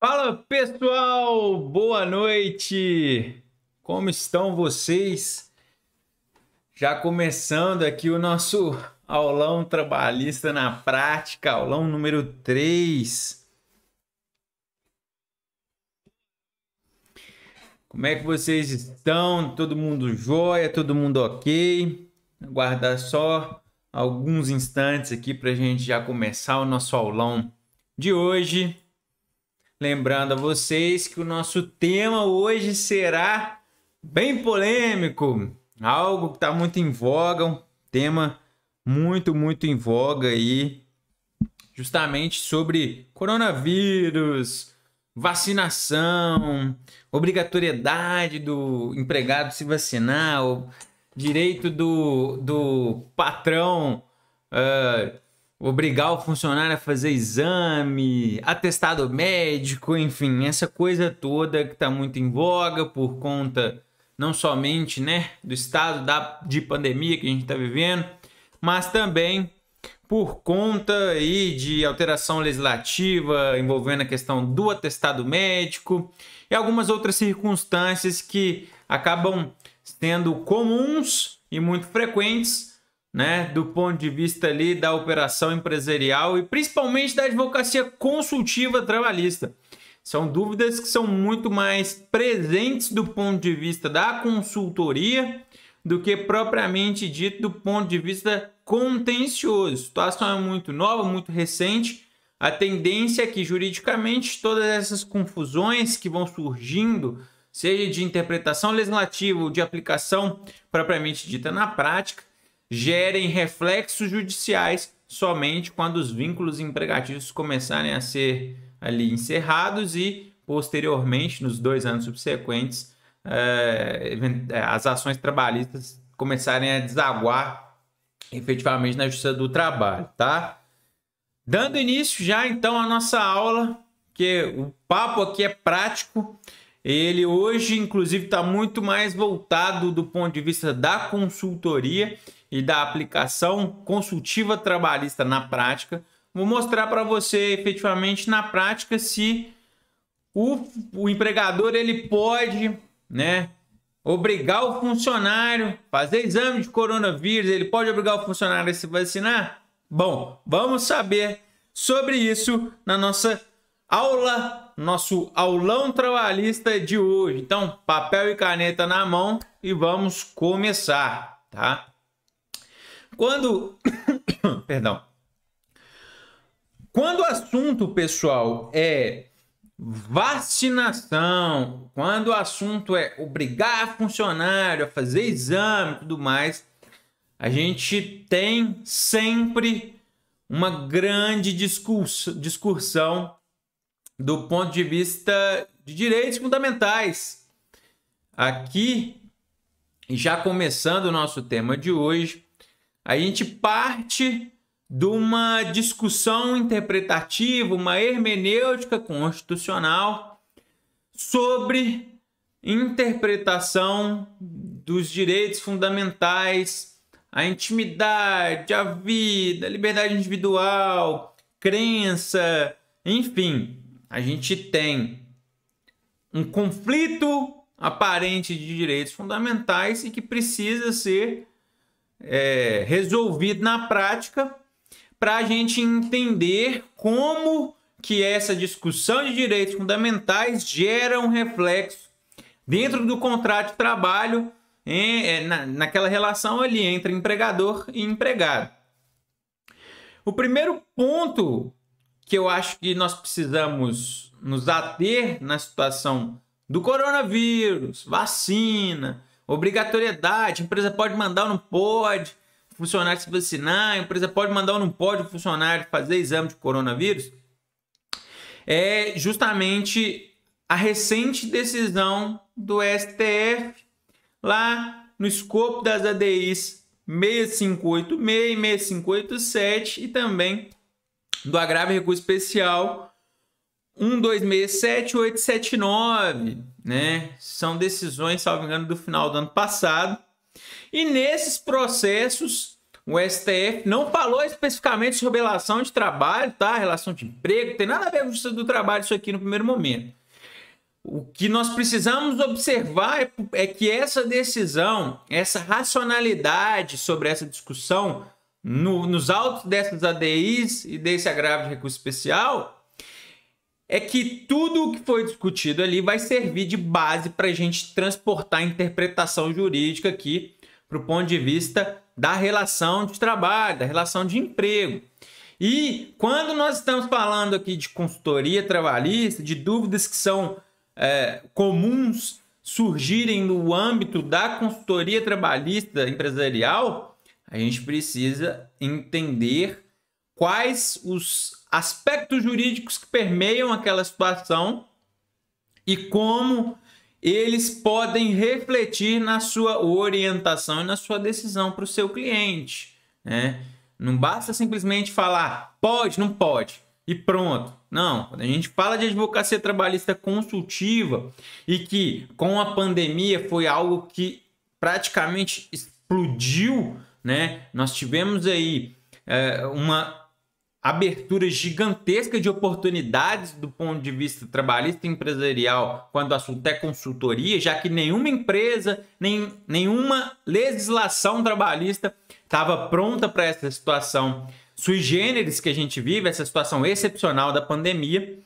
Fala pessoal, boa noite! Como estão vocês? Já começando aqui o nosso aulão trabalhista na prática, aulão número 3. Como é que vocês estão? Todo mundo jóia? Todo mundo ok? Aguardar só alguns instantes aqui para a gente já começar o nosso aulão de hoje. Lembrando a vocês que o nosso tema hoje será bem polêmico, algo que está muito em voga, um tema muito em voga aí, justamente sobre coronavírus, vacinação, obrigatoriedade do empregado se vacinar, o direito do patrão obrigar o funcionário a fazer exame, atestado médico, enfim, essa coisa toda que está muito em voga por conta não somente, né, do estado de pandemia que a gente está vivendo, mas também por conta aí de alteração legislativa envolvendo a questão do atestado médico e algumas outras circunstâncias que acabam sendo comuns e muito frequentes, né, do ponto de vista ali da operação empresarial e principalmente da advocacia consultiva trabalhista. São dúvidas que são muito mais presentes do ponto de vista da consultoria do que propriamente dito do ponto de vista contencioso. A situação é muito nova, muito recente. A tendência é que juridicamente todas essas confusões que vão surgindo, seja de interpretação legislativa ou de aplicação propriamente dita na prática, gerem reflexos judiciais somente quando os vínculos empregatícios começarem a ser ali encerrados e, posteriormente, nos 2 anos subsequentes, as ações trabalhistas começarem a desaguar efetivamente na Justiça do Trabalho, tá? Dando início já, então, à nossa aula, que o papo aqui é prático. Ele hoje, inclusive, está muito mais voltado do ponto de vista da consultoria e da aplicação consultiva trabalhista na prática. Vou mostrar para você efetivamente na prática se o empregador ele pode, né, obrigar o funcionário a fazer exame de coronavírus, ele pode obrigar o funcionário a se vacinar? Bom, vamos saber sobre isso na nossa aula, nosso aulão trabalhista de hoje. Então, papel e caneta na mão e vamos começar, tá? Perdão. Quando o assunto, pessoal, é vacinação, quando o assunto é obrigar funcionário a fazer exame e tudo mais, a gente tem sempre uma grande discussão do ponto de vista de direitos fundamentais. Aqui, já começando o nosso tema de hoje, a gente parte de uma discussão interpretativa, uma hermenêutica constitucional sobre interpretação dos direitos fundamentais, a intimidade, a vida, a liberdade individual, crença, enfim, a gente tem um conflito aparente de direitos fundamentais e que precisa ser resolvido na prática para a gente entender como que essa discussão de direitos fundamentais gera um reflexo dentro do contrato de trabalho, naquela relação ali entre empregador e empregado. O primeiro ponto que eu acho que nós precisamos nos ater na situação do coronavírus, vacina, obrigatoriedade, a empresa pode mandar ou não pode o funcionário se vacinar, a empresa pode mandar ou não pode o funcionário fazer exame de coronavírus, é justamente a recente decisão do STF lá no escopo das ADIs 6586 e 6587 e também do agravo e recurso especial 1267 e 879, né? São decisões, salvo engano, do final do ano passado. E nesses processos, o STF não falou especificamente sobre relação de trabalho, tá? Relação de emprego, não tem nada a ver com justiça do trabalho isso aqui no primeiro momento. O que nós precisamos observar é que essa decisão, essa racionalidade sobre essa discussão nos autos dessas ADIs e desse agravo de recurso especial, é que tudo o que foi discutido ali vai servir de base para a gente transportar a interpretação jurídica aqui para o ponto de vista da relação de trabalho, da relação de emprego. E quando nós estamos falando aqui de consultoria trabalhista, de dúvidas que são comuns surgirem no âmbito da consultoria trabalhista empresarial, a gente precisa entender quais os aspectos jurídicos que permeiam aquela situação e como eles podem refletir na sua orientação e na sua decisão para o seu cliente, né? Não basta simplesmente falar pode, não pode e pronto. Não, quando a gente fala de advocacia trabalhista consultiva e que com a pandemia foi algo que praticamente explodiu, né? Nós tivemos aí uma abertura gigantesca de oportunidades do ponto de vista trabalhista e empresarial quando o assunto é consultoria, já que nenhuma empresa, nenhuma legislação trabalhista estava pronta para essa situação sui generis que a gente vive, essa situação excepcional da pandemia.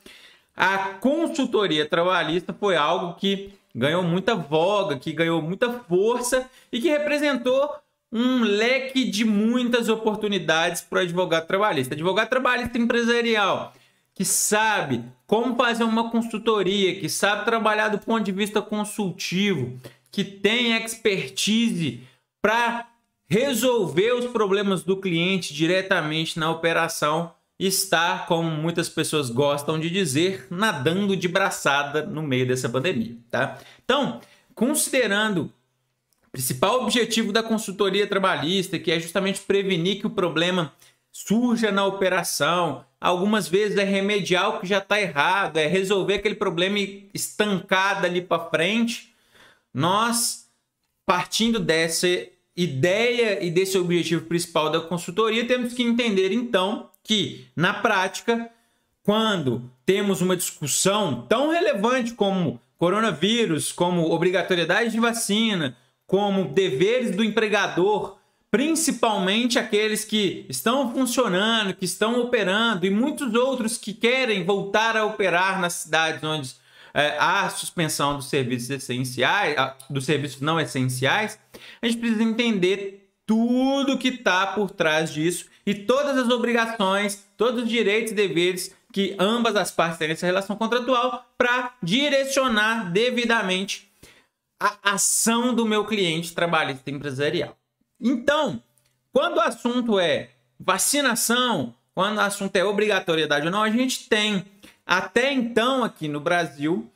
A consultoria trabalhista foi algo que ganhou muita voga, que ganhou muita força e que representou um leque de muitas oportunidades para o advogado trabalhista. Advogado trabalhista empresarial, que sabe como fazer uma consultoria, que sabe trabalhar do ponto de vista consultivo, que tem expertise para resolver os problemas do cliente diretamente na operação, está, como muitas pessoas gostam de dizer, nadando de braçada no meio dessa pandemia, tá? Então, considerando o principal objetivo da consultoria trabalhista, que é justamente prevenir que o problema surja na operação, algumas vezes é remediar o que já está errado, é resolver aquele problema estancado ali para frente, nós, partindo dessa ideia e desse objetivo principal da consultoria, temos que entender, então, que, na prática, quando temos uma discussão tão relevante como coronavírus, como obrigatoriedade de vacina, como deveres do empregador, principalmente aqueles que estão funcionando, que estão operando, e muitos outros que querem voltar a operar nas cidades onde há suspensão dos serviços essenciais, dos serviços não essenciais, a gente precisa entender tudo que está por trás disso e todas as obrigações, todos os direitos e deveres que ambas as partes têm nessa relação contratual para direcionar devidamente a ação do meu cliente trabalhista empresarial. Então, quando o assunto é vacinação, quando o assunto é obrigatoriedade ou não, a gente tem até então aqui no Brasil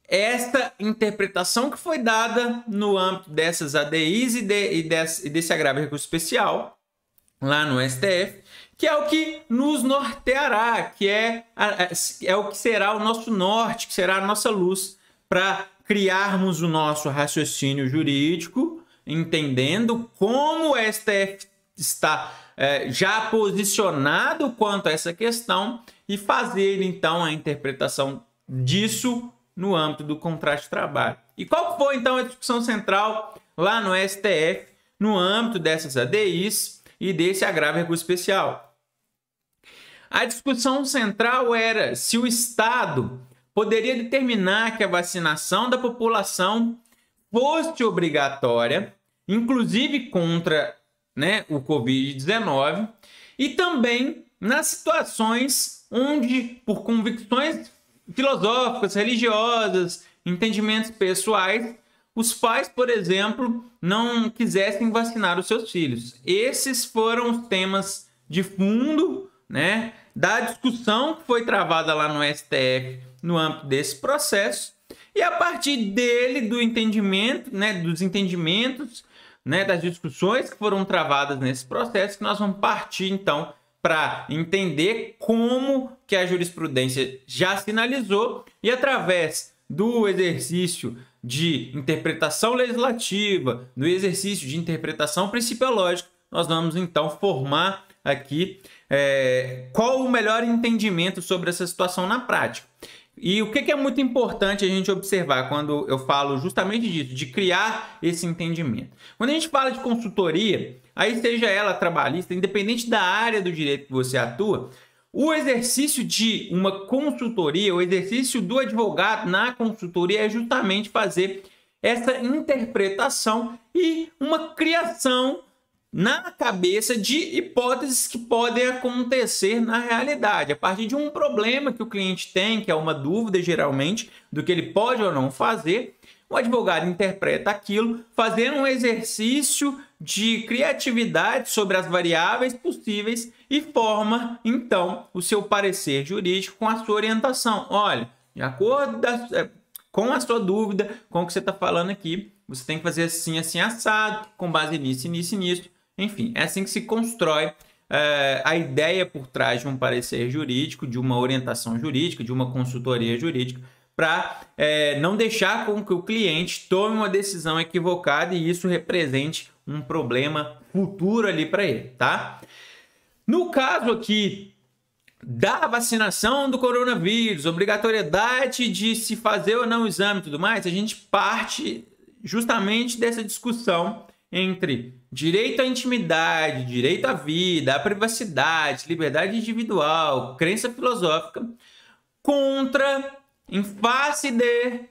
esta interpretação que foi dada no âmbito dessas ADIs e desse agravo de recurso especial lá no STF, que é o que nos norteará, que é o que será o nosso norte, que será a nossa luz para criarmos o nosso raciocínio jurídico, entendendo como o STF está já posicionado quanto a essa questão e fazer, então, a interpretação disso no âmbito do contrato de trabalho. E qual foi, então, a discussão central lá no STF, no âmbito dessas ADIs e desse agravo de recurso especial? A discussão central era se o Estado poderia determinar que a vacinação da população fosse obrigatória, inclusive contra, né, o Covid-19, e também nas situações onde, por convicções filosóficas, religiosas, entendimentos pessoais, os pais, por exemplo, não quisessem vacinar os seus filhos. Esses foram os temas de fundo, né, da discussão que foi travada lá no STF no âmbito desse processo, e a partir dele, do entendimento, né, dos entendimentos, né, das discussões que foram travadas nesse processo, que nós vamos partir, então, para entender como que a jurisprudência já sinalizou e, através do exercício de interpretação legislativa, do exercício de interpretação principiológica, nós vamos então formar aqui qual o melhor entendimento sobre essa situação na prática. E o que é muito importante a gente observar quando eu falo justamente disso, de criar esse entendimento. Quando a gente fala de consultoria, aí seja ela trabalhista, independente da área do direito que você atua, o exercício de uma consultoria, o exercício do advogado na consultoria é justamente fazer essa interpretação e uma criação na cabeça de hipóteses que podem acontecer na realidade, a partir de um problema que o cliente tem, que é uma dúvida geralmente do que ele pode ou não fazer. O advogado interpreta aquilo, fazendo um exercício de criatividade sobre as variáveis possíveis e forma, então, o seu parecer jurídico com a sua orientação. Olha, de acordo com a sua dúvida, com o que você está falando aqui, você tem que fazer assim, assim, assado, com base nisso, nisso e nisso. Enfim, é assim que se constrói a ideia por trás de um parecer jurídico, de uma orientação jurídica, de uma consultoria jurídica, para não deixar com que o cliente tome uma decisão equivocada e isso represente um problema futuro ali para ele, tá? No caso aqui da vacinação do coronavírus, obrigatoriedade de se fazer ou não o exame e tudo mais, a gente parte justamente dessa discussão entre direito à intimidade, direito à vida, à privacidade, liberdade individual, crença filosófica, contra, em face de,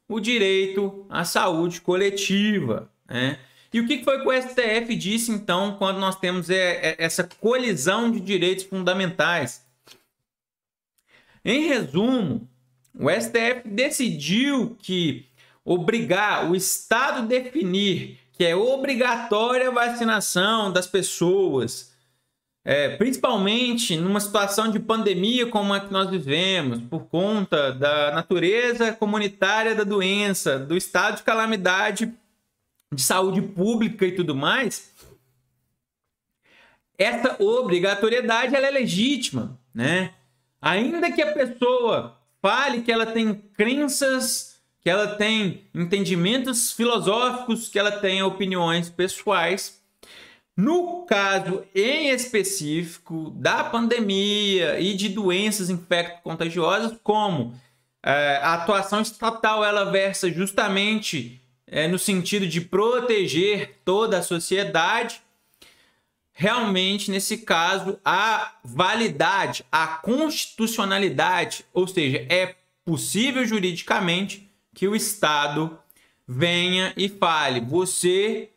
o direito à saúde coletiva, né? E o que foi que o STF disse, então, quando nós temos essa colisão de direitos fundamentais? Em resumo, o STF decidiu que obrigar o Estado a definir que é obrigatória a vacinação das pessoas, principalmente numa situação de pandemia como a que nós vivemos, por conta da natureza comunitária da doença, do estado de calamidade de saúde pública e tudo mais, essa obrigatoriedade ela é legítima, né? Ainda que a pessoa fale que ela tem crenças, que ela tem entendimentos filosóficos, que ela tem opiniões pessoais, no caso em específico da pandemia e de doenças infecto-contagiosas, como a atuação estatal ela versa justamente no sentido de proteger toda a sociedade, realmente, nesse caso, a validade, a constitucionalidade, ou seja, é possível juridicamente que o Estado venha e fale: você,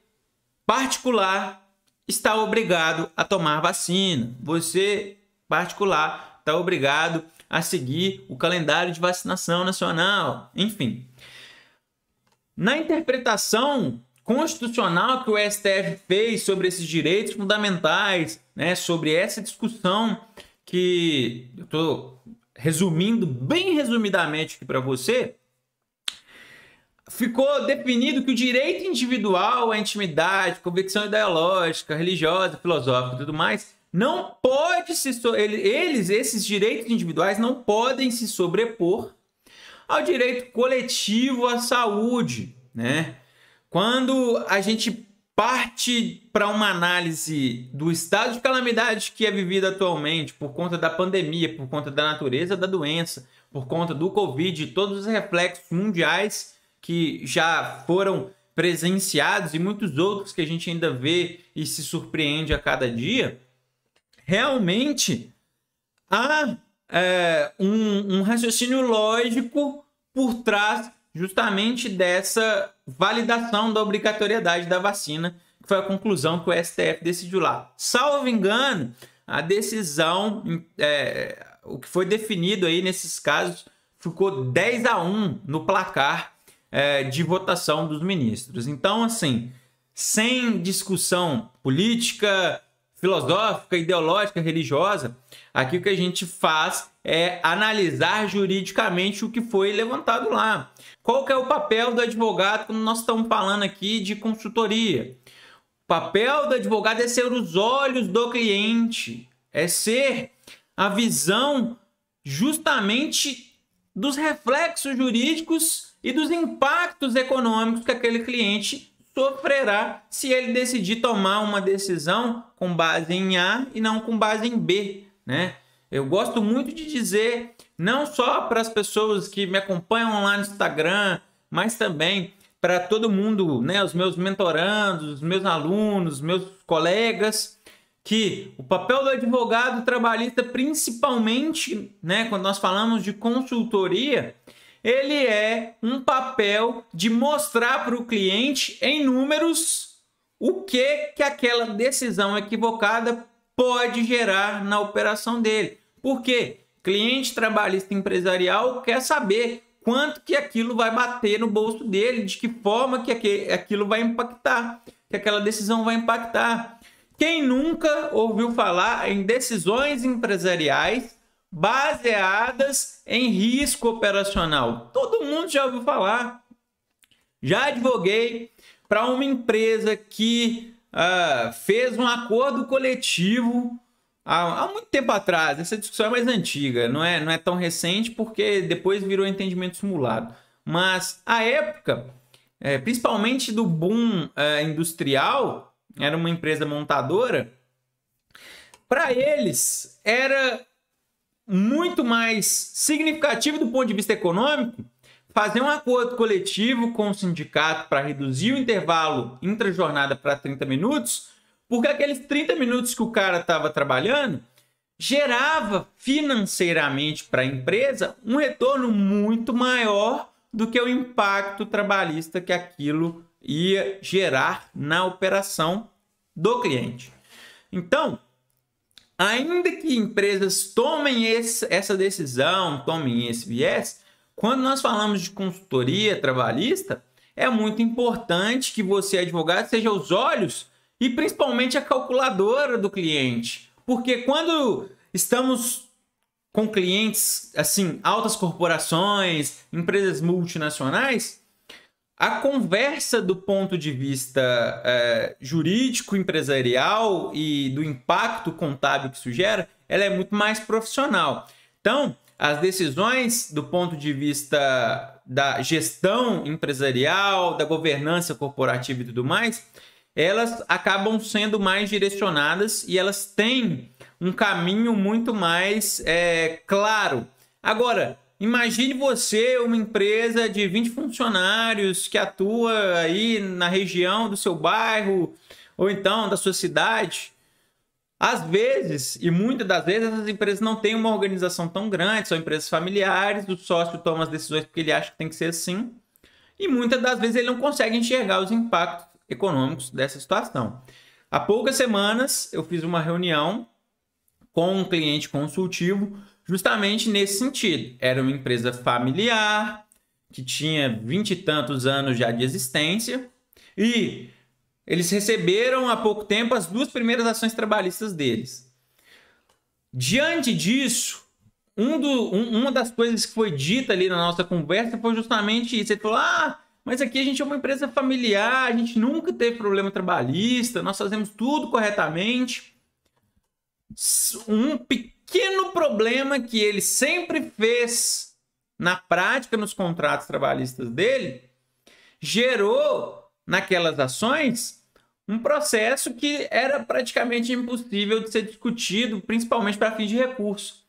particular, está obrigado a tomar vacina. Você, particular, está obrigado a seguir o calendário de vacinação nacional. Enfim, na interpretação constitucional que o STF fez sobre esses direitos fundamentais, né, sobre essa discussão que eu estou resumindo bem resumidamente aqui para você, ficou definido que o direito individual à intimidade, convicção ideológica, religiosa, filosófica e tudo mais, não pode esses direitos individuais não podem se sobrepor ao direito coletivo à saúde, né? Quando a gente parte para uma análise do estado de calamidade que é vivido atualmente por conta da pandemia, por conta da natureza da doença, por conta do Covid e todos os reflexos mundiais que já foram presenciados e muitos outros que a gente ainda vê e se surpreende a cada dia, realmente há um raciocínio lógico por trás justamente dessa validação da obrigatoriedade da vacina, que foi a conclusão que o STF decidiu lá. Salvo engano, a decisão, o que foi definido aí nesses casos, ficou 10-1 no placar de votação dos ministros. Então, assim, sem discussão política, filosófica, ideológica, religiosa, aqui o que a gente faz é analisar juridicamente o que foi levantado lá. Qual que é o papel do advogado quando nós estamos falando aqui de consultoria? O papel do advogado é ser os olhos do cliente, é ser a visão justamente dos reflexos jurídicos e dos impactos econômicos que aquele cliente sofrerá se ele decidir tomar uma decisão com base em A e não com base em B, né? Eu gosto muito de dizer, não só para as pessoas que me acompanham lá no Instagram, mas também para todo mundo, né, os meus mentorandos, os meus alunos, meus colegas, que o papel do advogado trabalhista, principalmente, né, quando nós falamos de consultoria, ele é um papel de mostrar para o cliente em números o que aquela decisão equivocada pode gerar na operação dele. Por quê? Cliente trabalhista empresarial quer saber quanto que aquilo vai bater no bolso dele, de que forma que aquilo vai impactar, que aquela decisão vai impactar. Quem nunca ouviu falar em decisões empresariais baseadas em risco operacional? Todo mundo já ouviu falar. Já advoguei para uma empresa que fez um acordo coletivo há muito tempo atrás. Essa discussão é mais antiga, não é tão recente, porque depois virou entendimento simulado. Mas a época, principalmente do boom industrial, era uma empresa montadora, para eles era muito mais significativo do ponto de vista econômico fazer um acordo coletivo com o sindicato para reduzir o intervalo intra-jornada para 30 minutos, porque aqueles 30 minutos que o cara estava trabalhando gerava financeiramente para a empresa um retorno muito maior do que o impacto trabalhista que aquilo ia gerar na operação do cliente. Então, ainda que empresas tomem essa decisão, tomem esse viés, quando nós falamos de consultoria trabalhista, é muito importante que você, advogado, seja os olhos e principalmente a calculadora do cliente. Porque quando estamos com clientes, assim, altas corporações, empresas multinacionais, a conversa do ponto de vista jurídico, empresarial e do impacto contábil que isso gera, ela é muito mais profissional. Então, as decisões do ponto de vista da gestão empresarial, da governança corporativa e tudo mais, elas acabam sendo mais direcionadas e elas têm um caminho muito mais claro. Agora, imagine você, uma empresa de 20 funcionários que atua aí na região do seu bairro ou então da sua cidade. Às vezes, e muitas das vezes, essas empresas não têm uma organização tão grande, são empresas familiares, o sócio toma as decisões porque ele acha que tem que ser assim, e muitas das vezes ele não consegue enxergar os impactos econômicos dessa situação. Há poucas semanas eu fiz uma reunião com um cliente consultivo justamente nesse sentido. Era uma empresa familiar, que tinha 20 e tantos anos já de existência, e eles receberam há pouco tempo as 2 primeiras ações trabalhistas deles. Diante disso, uma das coisas que foi dita ali na nossa conversa foi justamente isso. Ele falou, mas aqui a gente é uma empresa familiar, a gente nunca teve problema trabalhista, nós fazemos tudo corretamente. Um pequeno problema que ele sempre fez na prática nos contratos trabalhistas dele gerou naquelas ações um processo que era praticamente impossível de ser discutido, principalmente para fins de recurso.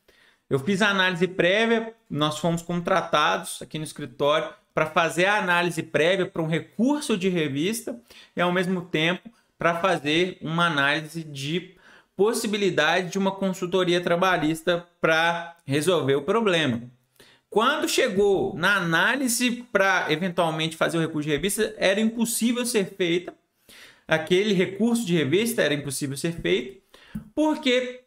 Eu fiz a análise prévia, nós fomos contratados aqui no escritório para fazer a análise prévia para um recurso de revista e, ao mesmo tempo, para fazer uma análise de possibilidade de uma consultoria trabalhista para resolver o problema. Quando chegou na análise para eventualmente fazer o recurso de revista, era impossível ser feita. Aquele recurso de revista era impossível ser feito, porque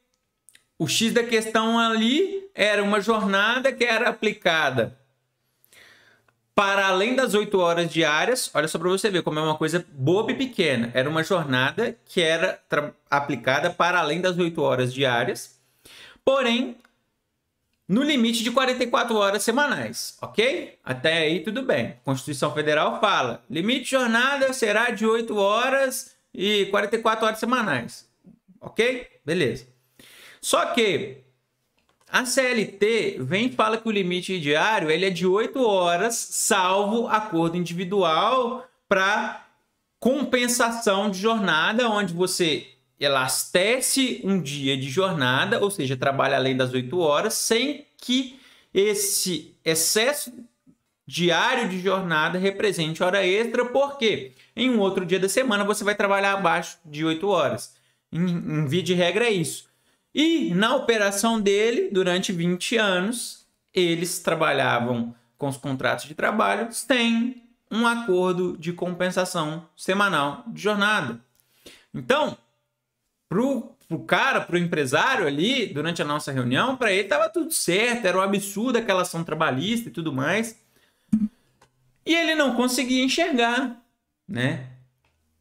o X da questão ali era uma jornada que era aplicada para além das 8 horas diárias. Olha só para você ver como é uma coisa boba e pequena. Era uma jornada que era aplicada para além das 8 horas diárias, porém no limite de 44 horas semanais, ok? Até aí tudo bem. A Constituição Federal fala, limite de jornada será de 8 horas e 44 horas semanais, ok? Beleza. Só que a CLT vem e fala que o limite diário ele é de 8 horas, salvo acordo individual para compensação de jornada, onde você elastece um dia de jornada, ou seja, trabalha além das 8 horas, sem que esse excesso diário de jornada represente hora extra, porque em um outro dia da semana você vai trabalhar abaixo de 8 horas. Em via de regra é isso. E na operação dele, durante 20 anos, eles trabalhavam com os contratos de trabalho sem um acordo de compensação semanal de jornada. Então, pro empresário ali, durante a nossa reunião, para ele estava tudo certo, era um absurdo aquela ação trabalhista e tudo mais. E ele não conseguia enxergar, né?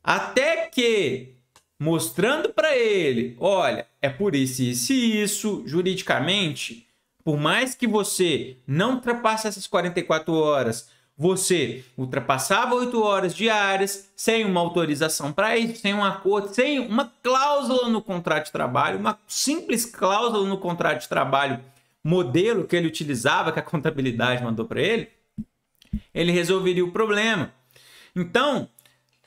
Até que, mostrando para ele, olha, é por isso, isso e isso, juridicamente, por mais que você não ultrapasse essas 44 horas, você ultrapassava 8 horas diárias, sem uma autorização para isso, sem um acordo, sem uma cláusula no contrato de trabalho, uma simples cláusula no contrato de trabalho, modelo que ele utilizava, que a contabilidade mandou para ele resolveria o problema. Então,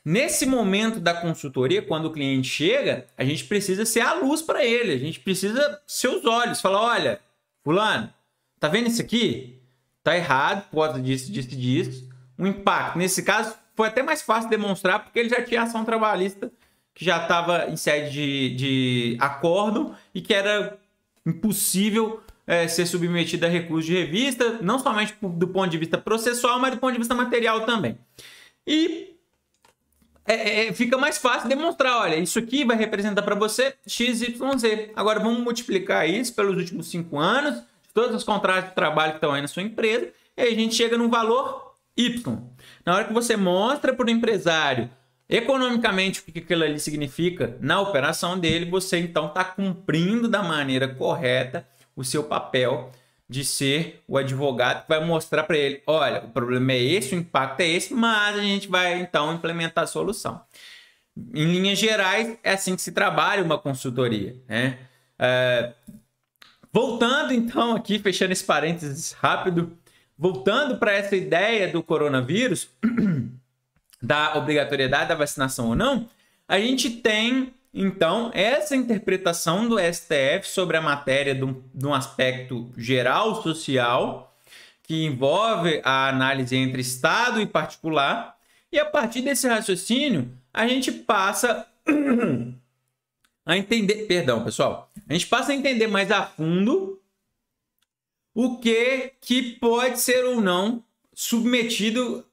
nesse momento da consultoria, quando o cliente chega, a gente precisa ser a luz para ele, a gente precisa ser os olhos, falar, olha, fulano, tá vendo isso aqui? Tá errado, pode disso. O impacto, nesse caso, foi até mais fácil demonstrar, porque ele já tinha ação trabalhista que já estava em sede de acordo e que era impossível ser submetido a recurso de revista, não somente do ponto de vista processual, mas do ponto de vista material também. E fica mais fácil demonstrar, olha, isso aqui vai representar para você XYZ. Agora vamos multiplicar isso pelos últimos 5 anos, de todos os contratos de trabalho que estão aí na sua empresa, e aí a gente chega num valor Y. Na hora que você mostra para o empresário economicamente o que aquilo ali significa na operação dele, você então está cumprindo da maneira correta o seu papel de ser o advogado que vai mostrar para ele, olha, o problema é esse, o impacto é esse, mas a gente vai então implementar a solução. Em linhas gerais, é assim que se trabalha uma consultoria, né? Voltando então aqui, fechando esse parênteses rápido, voltando para essa ideia do coronavírus, da obrigatoriedade da vacinação ou não, a gente tem então essa interpretação do STF sobre a matéria de um aspecto geral social, que envolve a análise entre Estado e particular, e a partir desse raciocínio a gente passa a entender, perdão pessoal, a gente passa a entender mais a fundo o que pode ser ou não submetido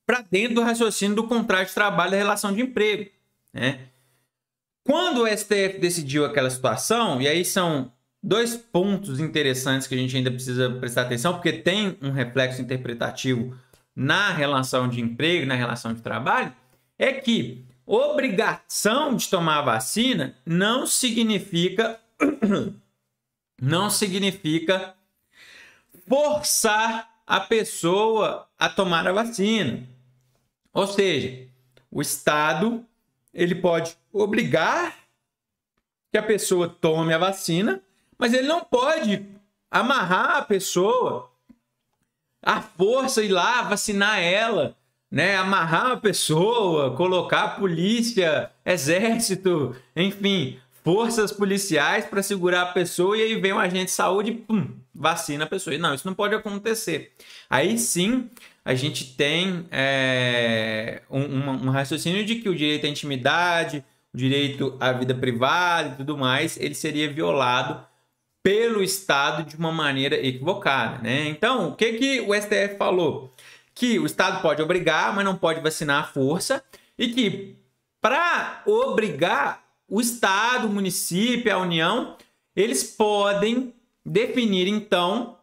para dentro do raciocínio do contrato de trabalho da relação de emprego, né? Quando o STF decidiu aquela situação, e aí são 2 pontos interessantes que a gente ainda precisa prestar atenção, porque tem um reflexo interpretativo na relação de emprego, na relação de trabalho, é que obrigação de tomar a vacina não significa forçar a pessoa a tomar a vacina. Ou seja, o Estado ele pode obrigar que a pessoa tome a vacina, mas ele não pode amarrar a pessoa à força e ir lá vacinar ela, né? Amarrar a pessoa, colocar a polícia, exército, enfim, forças policiais para segurar a pessoa e aí vem um agente de saúde e pum, vacina a pessoa. Não, isso não pode acontecer. Aí sim a gente tem um raciocínio de que o direito à intimidade, o direito à vida privada e tudo mais, ele seria violado pelo Estado de uma maneira equivocada, né? Então, o que o STF falou? Que o Estado pode obrigar, mas não pode vacinar à força, e que para obrigar o Estado, o município, a União, eles podem definir, então,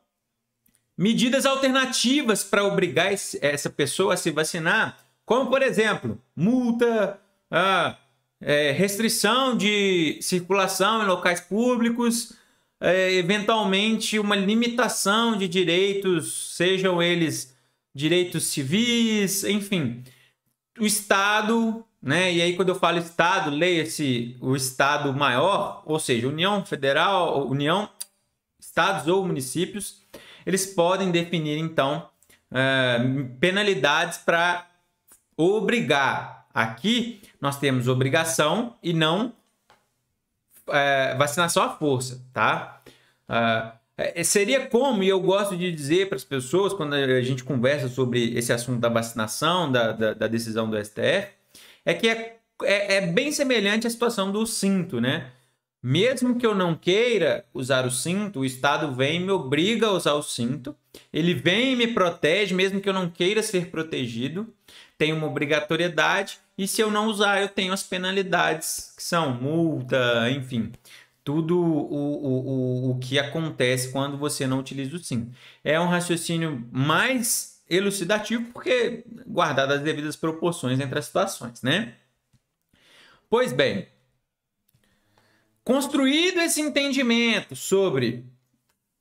medidas alternativas para obrigar essa pessoa a se vacinar, como, por exemplo, multa, restrição de circulação em locais públicos, eventualmente uma limitação de direitos, sejam eles direitos civis, enfim. O Estado, né? E aí quando eu falo Estado, leia-se o Estado maior, ou seja, União Federal, União, Estados ou municípios, eles podem definir, então, penalidades para obrigar Aqui nós temos obrigação e não vacinação à força, tá? Seria como, e eu gosto de dizer para as pessoas, quando a gente conversa sobre esse assunto da vacinação, da decisão do STF, que é bem semelhante à situação do cinto, né? Mesmo que eu não queira usar o cinto, o Estado vem e me obriga a usar o cinto. Ele vem e me protege, mesmo que eu não queira ser protegido. Tem uma obrigatoriedade. E se eu não usar, eu tenho as penalidades, que são multa, enfim. Tudo o que acontece quando você não utiliza o cinto. É um raciocínio mais elucidativo, porque guardado as devidas proporções entre as situações, né? Pois bem, construído esse entendimento sobre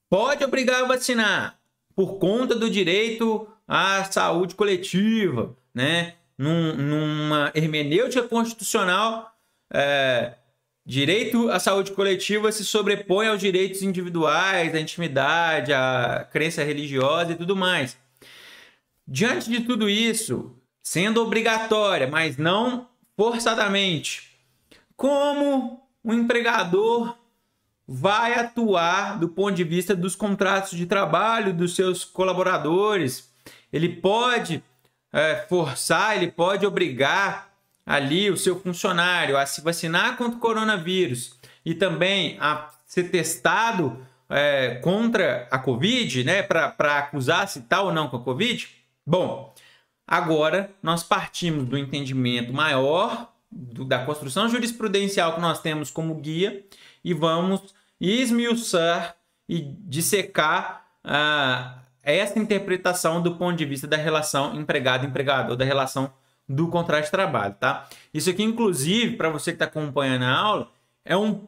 pode obrigar a vacinar por conta do direito à saúde coletiva, né? Numa hermenêutica constitucional, direito à saúde coletiva se sobrepõe aos direitos individuais, à intimidade, à crença religiosa e tudo mais. Diante de tudo isso, sendo obrigatória, mas não forçadamente, como o empregador vai atuar do ponto de vista dos contratos de trabalho dos seus colaboradores? Ele pode forçar, ele pode obrigar ali o seu funcionário a se vacinar contra o coronavírus e também a ser testado contra a Covid, né, para acusar se está ou não com a Covid? Bom, agora nós partimos do entendimento maior da construção jurisprudencial que nós temos como guia e vamos esmiuçar e dissecar essa interpretação do ponto de vista da relação empregado-empregador, da relação do contrato de trabalho, tá? Isso aqui, inclusive, para você que está acompanhando a aula, eu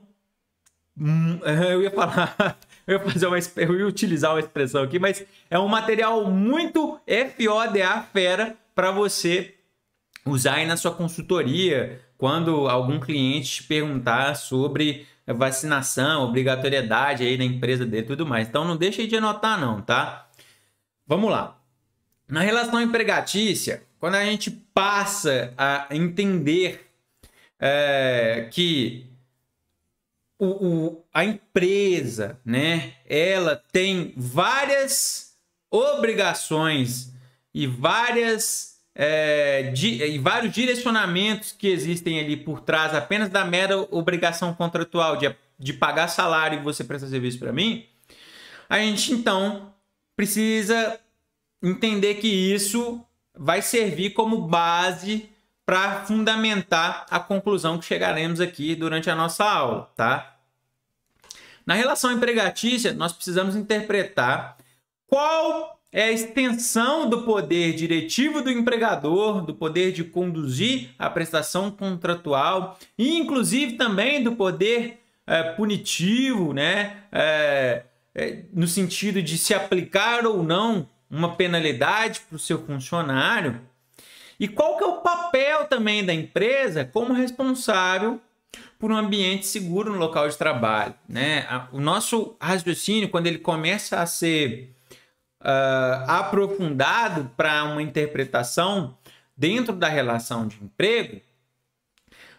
ia utilizar uma expressão aqui, mas é um material muito FODA fera para você usar aí na sua consultoria, quando algum cliente te perguntar sobre vacinação, obrigatoriedade aí na empresa dele e tudo mais. Então não deixe de anotar não, tá? Vamos lá. Na relação empregatícia, quando a gente passa a entender que a empresa, né, ela tem várias obrigações e vários direcionamentos que existem ali por trás apenas da mera obrigação contratual de pagar salário e você prestar serviço para mim, a gente então precisa entender que isso vai servir como base para fundamentar a conclusão que chegaremos aqui durante a nossa aula, tá? Na relação empregatícia, nós precisamos interpretar qual é a extensão do poder diretivo do empregador, do poder de conduzir a prestação contratual e, inclusive, também do poder punitivo, né? No sentido de se aplicar ou não uma penalidade para o seu funcionário. E qual que é o papel também da empresa como responsável por um ambiente seguro no local de trabalho, né? O nosso raciocínio, quando ele começa a ser aprofundado para uma interpretação dentro da relação de emprego,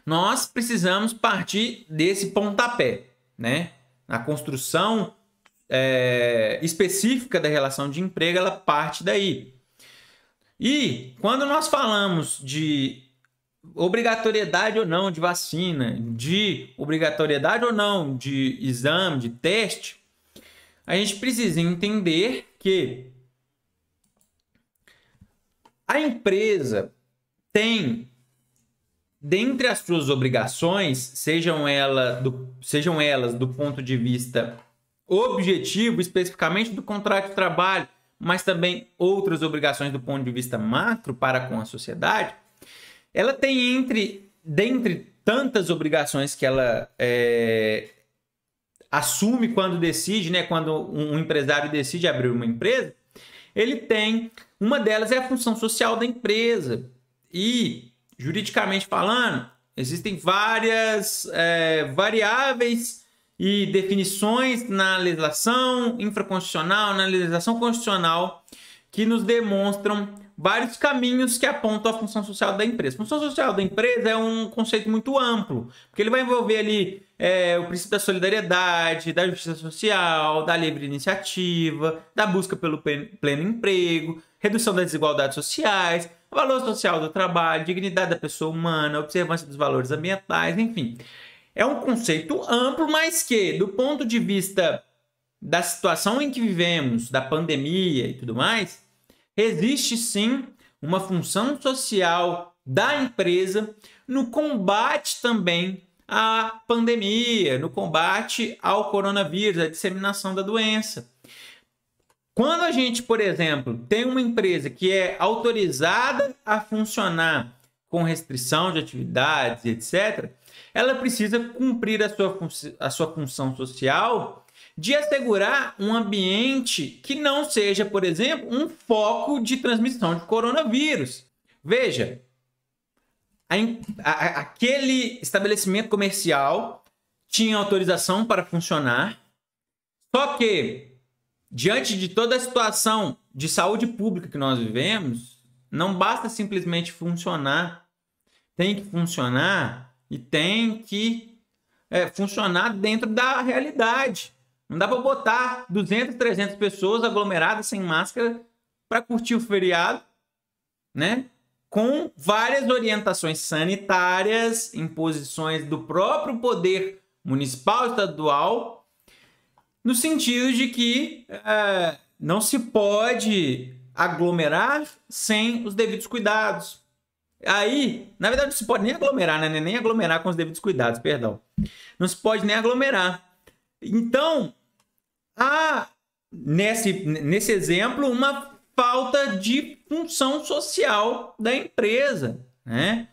nós precisamos partir desse pontapé, né? A construção específica da relação de emprego, ela parte daí. E quando nós falamos de obrigatoriedade ou não de vacina, de obrigatoriedade ou não de exame, de teste, a gente precisa entender que a empresa tem, dentre as suas obrigações, sejam elas do ponto de vista objetivo, especificamente do contrato de trabalho, mas também outras obrigações do ponto de vista macro para com a sociedade, ela tem dentre tantas obrigações que ela assume quando decide, né, quando um empresário decide abrir uma empresa, ele tem, uma delas é a função social da empresa. E, juridicamente falando, existem várias variáveis e definições na legislação infraconstitucional, na legislação constitucional, que nos demonstram vários caminhos que apontam a função social da empresa. A função social da empresa é um conceito muito amplo, porque ele vai envolver ali o princípio da solidariedade, da justiça social, da livre iniciativa, da busca pelo pleno emprego, redução das desigualdades sociais, valor social do trabalho, dignidade da pessoa humana, observância dos valores ambientais, enfim. É um conceito amplo, mas que, do ponto de vista da situação em que vivemos, da pandemia e tudo mais, existe sim uma função social da empresa no combate também à pandemia, no combate ao coronavírus, à disseminação da doença. Quando a gente, por exemplo, tem uma empresa que é autorizada a funcionar com restrição de atividades, etc., ela precisa cumprir a sua função social de assegurar um ambiente que não seja, por exemplo, um foco de transmissão de coronavírus. Veja, aquele estabelecimento comercial tinha autorização para funcionar, só que, diante de toda a situação de saúde pública que nós vivemos, não basta simplesmente funcionar, tem que funcionar e tem que funcionar dentro da realidade. Não dá para botar 200, 300 pessoas aglomeradas sem máscara para curtir o feriado, né? Com várias orientações sanitárias, imposições do próprio poder municipal e estadual, no sentido de que não se pode aglomerar sem os devidos cuidados. Aí, na verdade, não se pode nem aglomerar, né? Nem aglomerar com os devidos cuidados, perdão. Não se pode nem aglomerar. Então, há nesse exemplo uma falta de função social da empresa, né?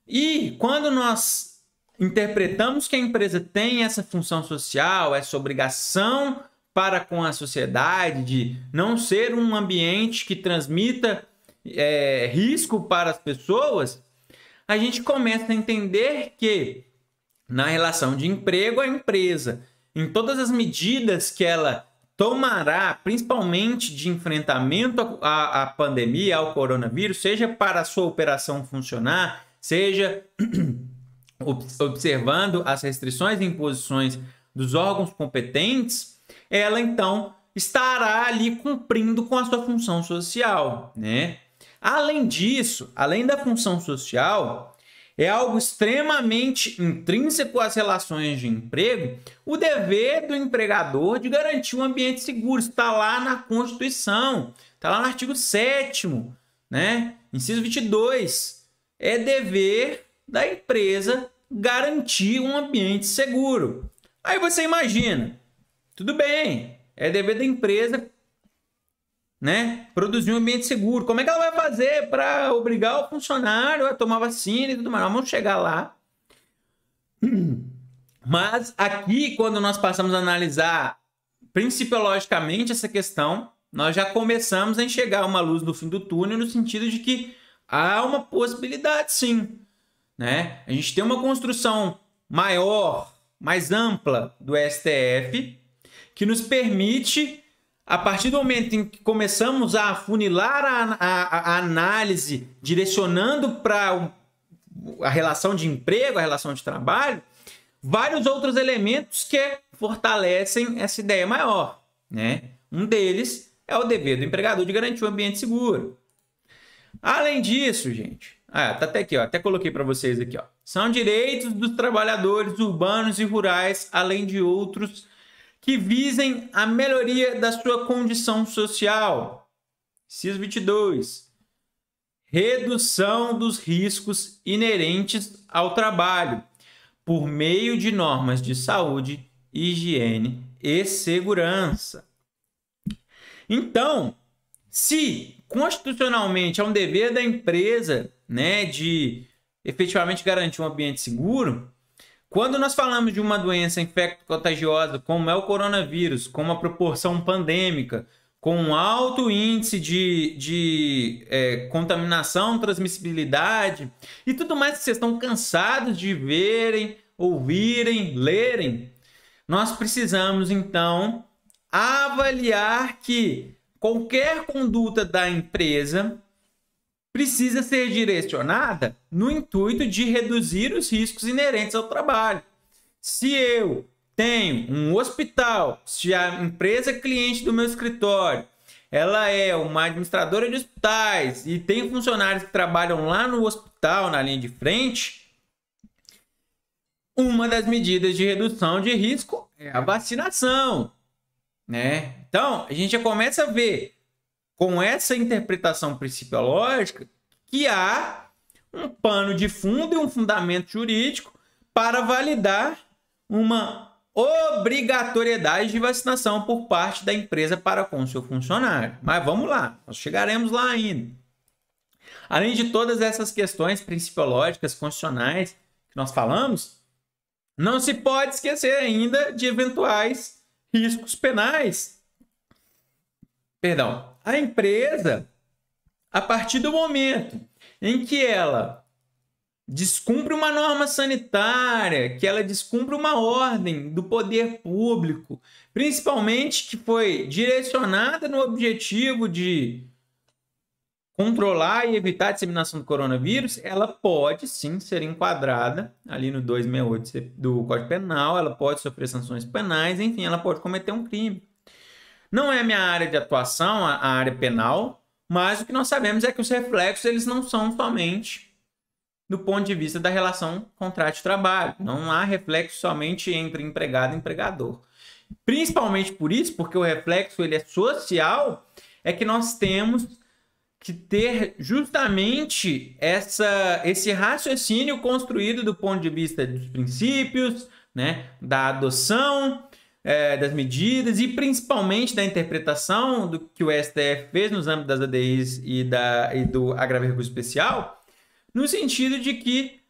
E quando nós interpretamos que a empresa tem essa função social, essa obrigação para com a sociedade de não ser um ambiente que transmita risco para as pessoas, a gente começa a entender que na relação de emprego, a empresa, em todas as medidas que ela tomará, principalmente de enfrentamento à pandemia, ao coronavírus, seja para a sua operação funcionar, seja observando as restrições e imposições dos órgãos competentes, ela então estará ali cumprindo com a sua função social, né? Além disso, além da função social, é algo extremamente intrínseco às relações de emprego o dever do empregador de garantir um ambiente seguro. Isso está lá na Constituição, está lá no artigo 7º, né? Inciso 22. É dever da empresa garantir um ambiente seguro. Aí você imagina, tudo bem, é dever da empresa, né, produzir um ambiente seguro. Como é que ela vai fazer para obrigar o funcionário a tomar vacina e tudo mais? Vamos chegar lá. Mas aqui, quando nós passamos a analisar principiologicamente essa questão, nós já começamos a enxergar uma luz no fim do túnel, no sentido de que há uma possibilidade, sim, né? A gente tem uma construção maior, mais ampla do STF, que nos permite, a partir do momento em que começamos a afunilar a análise, direcionando para a relação de emprego, a relação de trabalho, vários outros elementos que fortalecem essa ideia maior, né? Um deles é o dever do empregador de garantir um ambiente seguro. Além disso, gente, tá até aqui, até coloquei para vocês aqui, são direitos dos trabalhadores urbanos e rurais, além de outros que visem a melhoria da sua condição social. Inciso 22. Redução dos riscos inerentes ao trabalho por meio de normas de saúde, higiene e segurança. Então, se constitucionalmente é um dever da empresa, né, de efetivamente garantir um ambiente seguro, quando nós falamos de uma doença infecto-contagiosa, como é o coronavírus, com uma proporção pandêmica, com um alto índice de contaminação, transmissibilidade e tudo mais que vocês estão cansados de verem, ouvirem, lerem, nós precisamos, então, avaliar que qualquer conduta da empresa precisa ser direcionada no intuito de reduzir os riscos inerentes ao trabalho. Se eu tenho um hospital, se a empresa cliente do meu escritório ela é uma administradora de hospitais e tem funcionários que trabalham lá no hospital, na linha de frente, uma das medidas de redução de risco é a vacinação, né? Então, a gente já começa a ver, com essa interpretação principiológica, que há um pano de fundo e um fundamento jurídico para validar uma obrigatoriedade de vacinação por parte da empresa para com o seu funcionário. Mas vamos lá, nós chegaremos lá ainda. Além de todas essas questões principiológicas, constitucionais que nós falamos, não se pode esquecer ainda de eventuais riscos penais. Perdão, a empresa, a partir do momento em que ela descumpre uma norma sanitária, que ela descumpre uma ordem do poder público, principalmente que foi direcionada no objetivo de controlar e evitar a disseminação do coronavírus, ela pode sim ser enquadrada ali no 268 do Código Penal, ela pode sofrer sanções penais, enfim, ela pode cometer um crime. Não é a minha área de atuação, a área penal, mas o que nós sabemos é que os reflexos eles não são somente do ponto de vista da relação contrato de trabalho. Não há reflexo somente entre empregado e empregador. Principalmente por isso, porque o reflexo ele é social, é que nós temos que ter justamente esse raciocínio construído do ponto de vista dos princípios, né, da adoção das medidas e principalmente da interpretação do que o STF fez nos âmbitos das ADIs e do agravo recurso especial, no sentido de que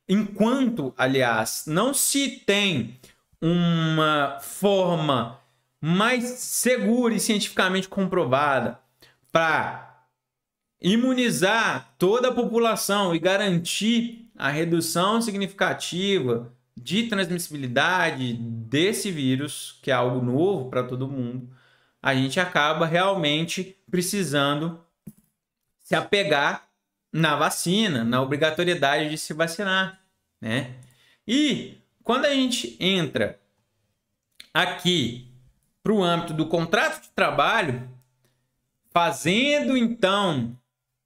enquanto, aliás, não se tem uma forma mais segura e cientificamente comprovada para imunizar toda a população e garantir a redução significativa de transmissibilidade desse vírus, que é algo novo para todo mundo, a gente acaba realmente precisando se apegar na vacina, na obrigatoriedade de se vacinar, né? E quando a gente entra aqui para o âmbito do contrato de trabalho, fazendo então,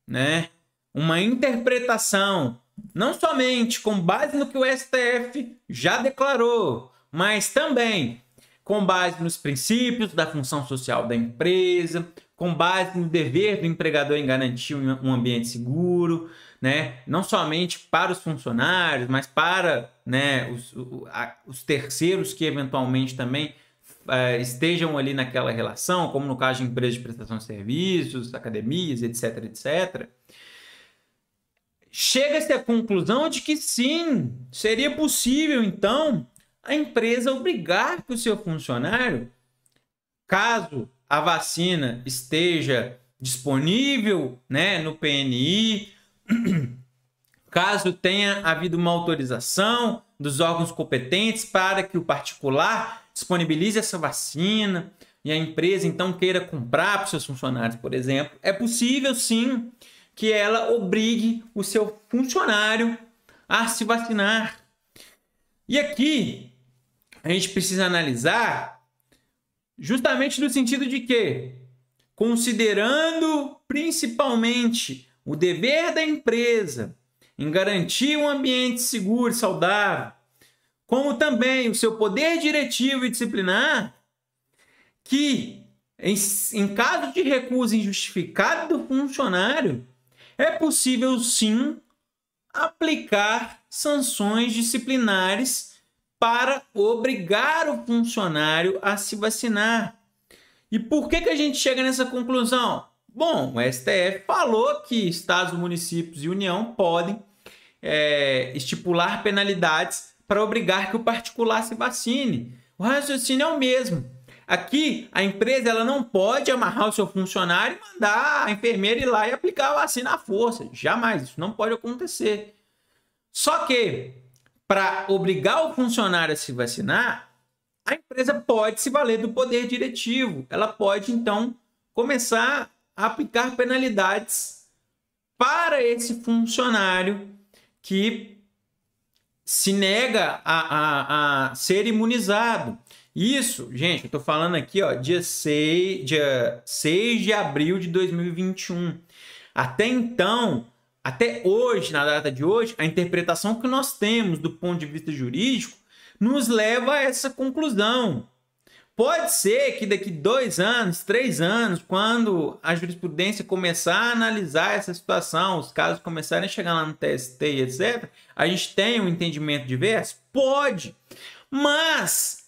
né, uma interpretação, não somente com base no que o STF já declarou, mas também com base nos princípios da função social da empresa, com base no dever do empregador em garantir um ambiente seguro, né? Não somente para os funcionários, mas para, né, os terceiros que eventualmente também estejam ali naquela relação, como no caso de empresas de prestação de serviços, academias, etc, etc. Chega-se à conclusão de que sim, seria possível, então, a empresa obrigar que o seu funcionário, caso a vacina esteja disponível, né, no PNI, caso tenha havido uma autorização dos órgãos competentes para que o particular disponibilize essa vacina e a empresa então queira comprar para os seus funcionários, por exemplo, é possível sim que ela obrigue o seu funcionário a se vacinar. E aqui a gente precisa analisar justamente no sentido de que, considerando principalmente o dever da empresa em garantir um ambiente seguro e saudável, como também o seu poder diretivo e disciplinar, que em caso de recusa injustificada do funcionário, é possível sim aplicar sanções disciplinares para obrigar o funcionário a se vacinar. E por que a gente chega nessa conclusão? Bom, o STF falou que estados, municípios e União podem estipular penalidades para obrigar que o particular se vacine. O raciocínio é o mesmo. Aqui, a empresa ela não pode amarrar o seu funcionário e mandar a enfermeira ir lá e aplicar a vacina à força. Jamais, isso não pode acontecer. Só que, para obrigar o funcionário a se vacinar, a empresa pode se valer do poder diretivo. Ela pode, então, começar aplicar penalidades para esse funcionário que se nega a ser imunizado. Isso, gente, eu estou falando aqui, ó, dia 6 de abril de 2021. Até então, até hoje, na data de hoje, a interpretação que nós temos do ponto de vista jurídico nos leva a essa conclusão. Pode ser que daqui 2 anos, 3 anos, quando a jurisprudência começar a analisar essa situação, os casos começarem a chegar lá no TST e etc., a gente tenha um entendimento diverso? Pode. Mas,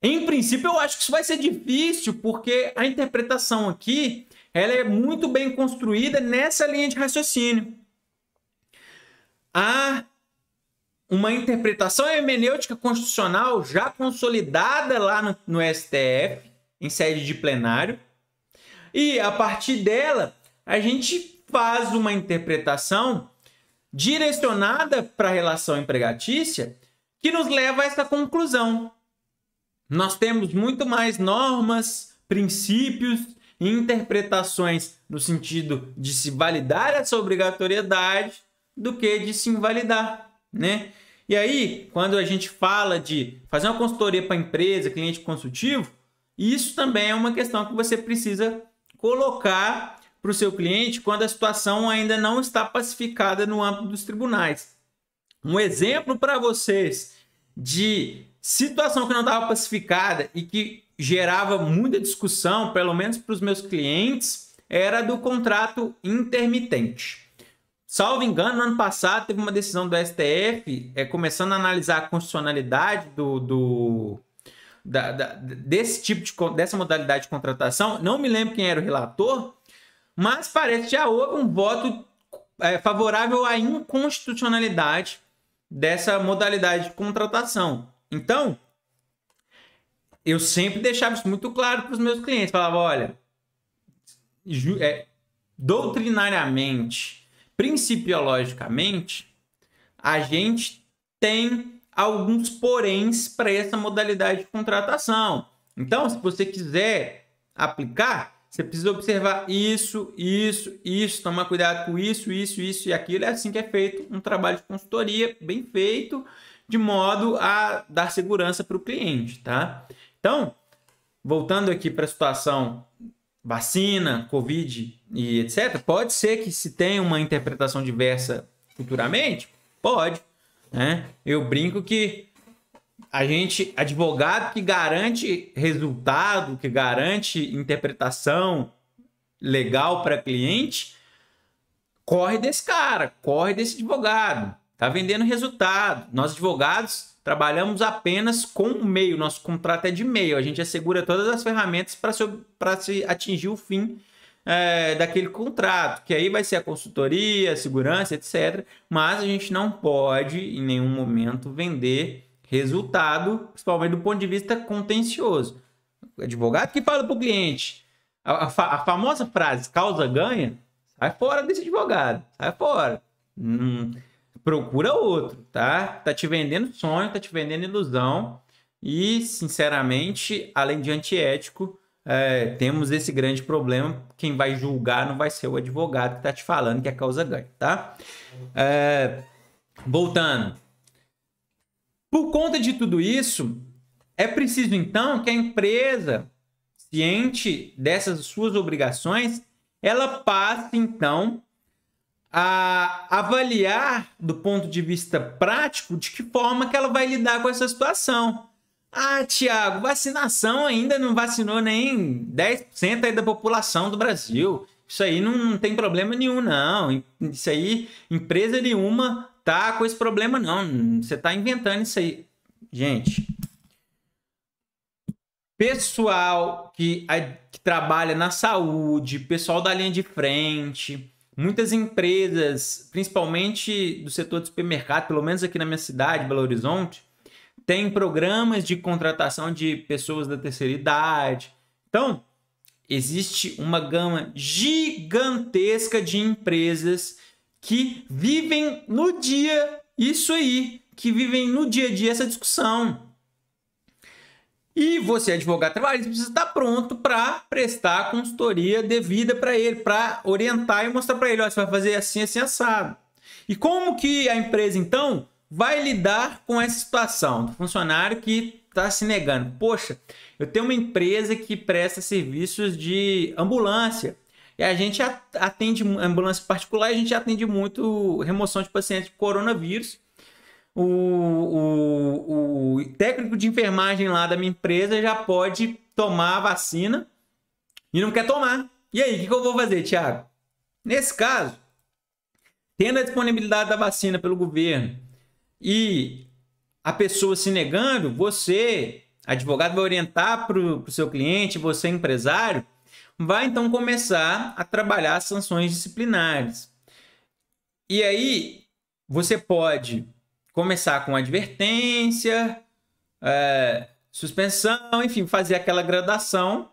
em princípio, eu acho que isso vai ser difícil, porque a interpretação aqui ela é muito bem construída nessa linha de raciocínio. Há uma interpretação hermenêutica constitucional já consolidada lá no STF, em sede de plenário, e a partir dela a gente faz uma interpretação direcionada para a relação empregatícia que nos leva a essa conclusão. Nós temos muito mais normas, princípios e interpretações no sentido de se validar essa obrigatoriedade do que de se invalidar, né? E aí, quando a gente fala de fazer uma consultoria para a empresa, cliente consultivo, isso também é uma questão que você precisa colocar para o seu cliente quando a situação ainda não está pacificada no âmbito dos tribunais. Um exemplo para vocês de situação que não estava pacificada e que gerava muita discussão, pelo menos para os meus clientes, era do contrato intermitente. Salvo engano, no ano passado teve uma decisão do STF começando a analisar a constitucionalidade dessa modalidade de contratação. Não me lembro quem era o relator, mas parece que já houve um voto favorável à inconstitucionalidade dessa modalidade de contratação. Então, eu sempre deixava isso muito claro para os meus clientes. Falava, olha, doutrinariamente, principiologicamente, a gente tem alguns poréns para essa modalidade de contratação. Então, se você quiser aplicar, você precisa observar isso, tomar cuidado com isso e aquilo. É assim que é feito um trabalho de consultoria bem feito, de modo a dar segurança para o cliente, tá? Então, voltando aqui para a situação vacina, Covid e etc., pode ser que se tenha uma interpretação diversa futuramente? Pode, né? Eu brinco que a gente, advogado que garante resultado, que garante interpretação legal para cliente, corre desse cara, corre desse advogado. Tá vendendo resultado. Nós, advogados, trabalhamos apenas com o meio. Nosso contrato é de meio. A gente assegura todas as ferramentas para se atingir o fim daquele contrato, que aí vai ser a consultoria, a segurança, etc. Mas a gente não pode, em nenhum momento, vender resultado, principalmente do ponto de vista contencioso. O advogado que fala para o cliente a famosa frase causa ganha, sai fora desse advogado, sai fora. Procura outro, tá? Tá te vendendo sonho, tá te vendendo ilusão e, sinceramente, além de antiético, temos esse grande problema. Quem vai julgar não vai ser o advogado que tá te falando que a causa ganha, tá? Voltando. Por conta de tudo isso, é preciso, então, que a empresa, ciente dessas suas obrigações, ela passe, então, a avaliar do ponto de vista prático de que forma que ela vai lidar com essa situação. Ah, Tiago, vacinação ainda não vacinou nem 10% aí da população do Brasil. Isso aí não tem problema nenhum, não. Isso aí, empresa nenhuma tá com esse problema, não. Você tá inventando isso aí. Gente, pessoal que trabalha na saúde, pessoal da linha de frente, muitas empresas, principalmente do setor de supermercado, pelo menos aqui na minha cidade, Belo Horizonte, tem programas de contratação de pessoas da terceira idade. Então, existe uma gama gigantesca de empresas que vivem no dia isso aí, que vivem no dia a dia essa discussão. E você, advogado trabalhista, precisa estar pronto para prestar a consultoria devida para ele, para orientar e mostrar para ele, ó, você vai fazer assim, assim, assado. E como que a empresa, então, vai lidar com essa situação do funcionário que está se negando? Poxa, eu tenho uma empresa que presta serviços de ambulância e a gente atende ambulância particular, e a gente atende muito remoção de pacientes de coronavírus. O técnico de enfermagem lá da minha empresa já pode tomar a vacina e não quer tomar. E aí, o que eu vou fazer, Thiago? Nesse caso, tendo a disponibilidade da vacina pelo governo e a pessoa se negando, você, advogado, vai orientar para o seu cliente, você, empresário, vai então começar a trabalhar as sanções disciplinares. E aí, você pode começar com advertência, suspensão, enfim, fazer aquela gradação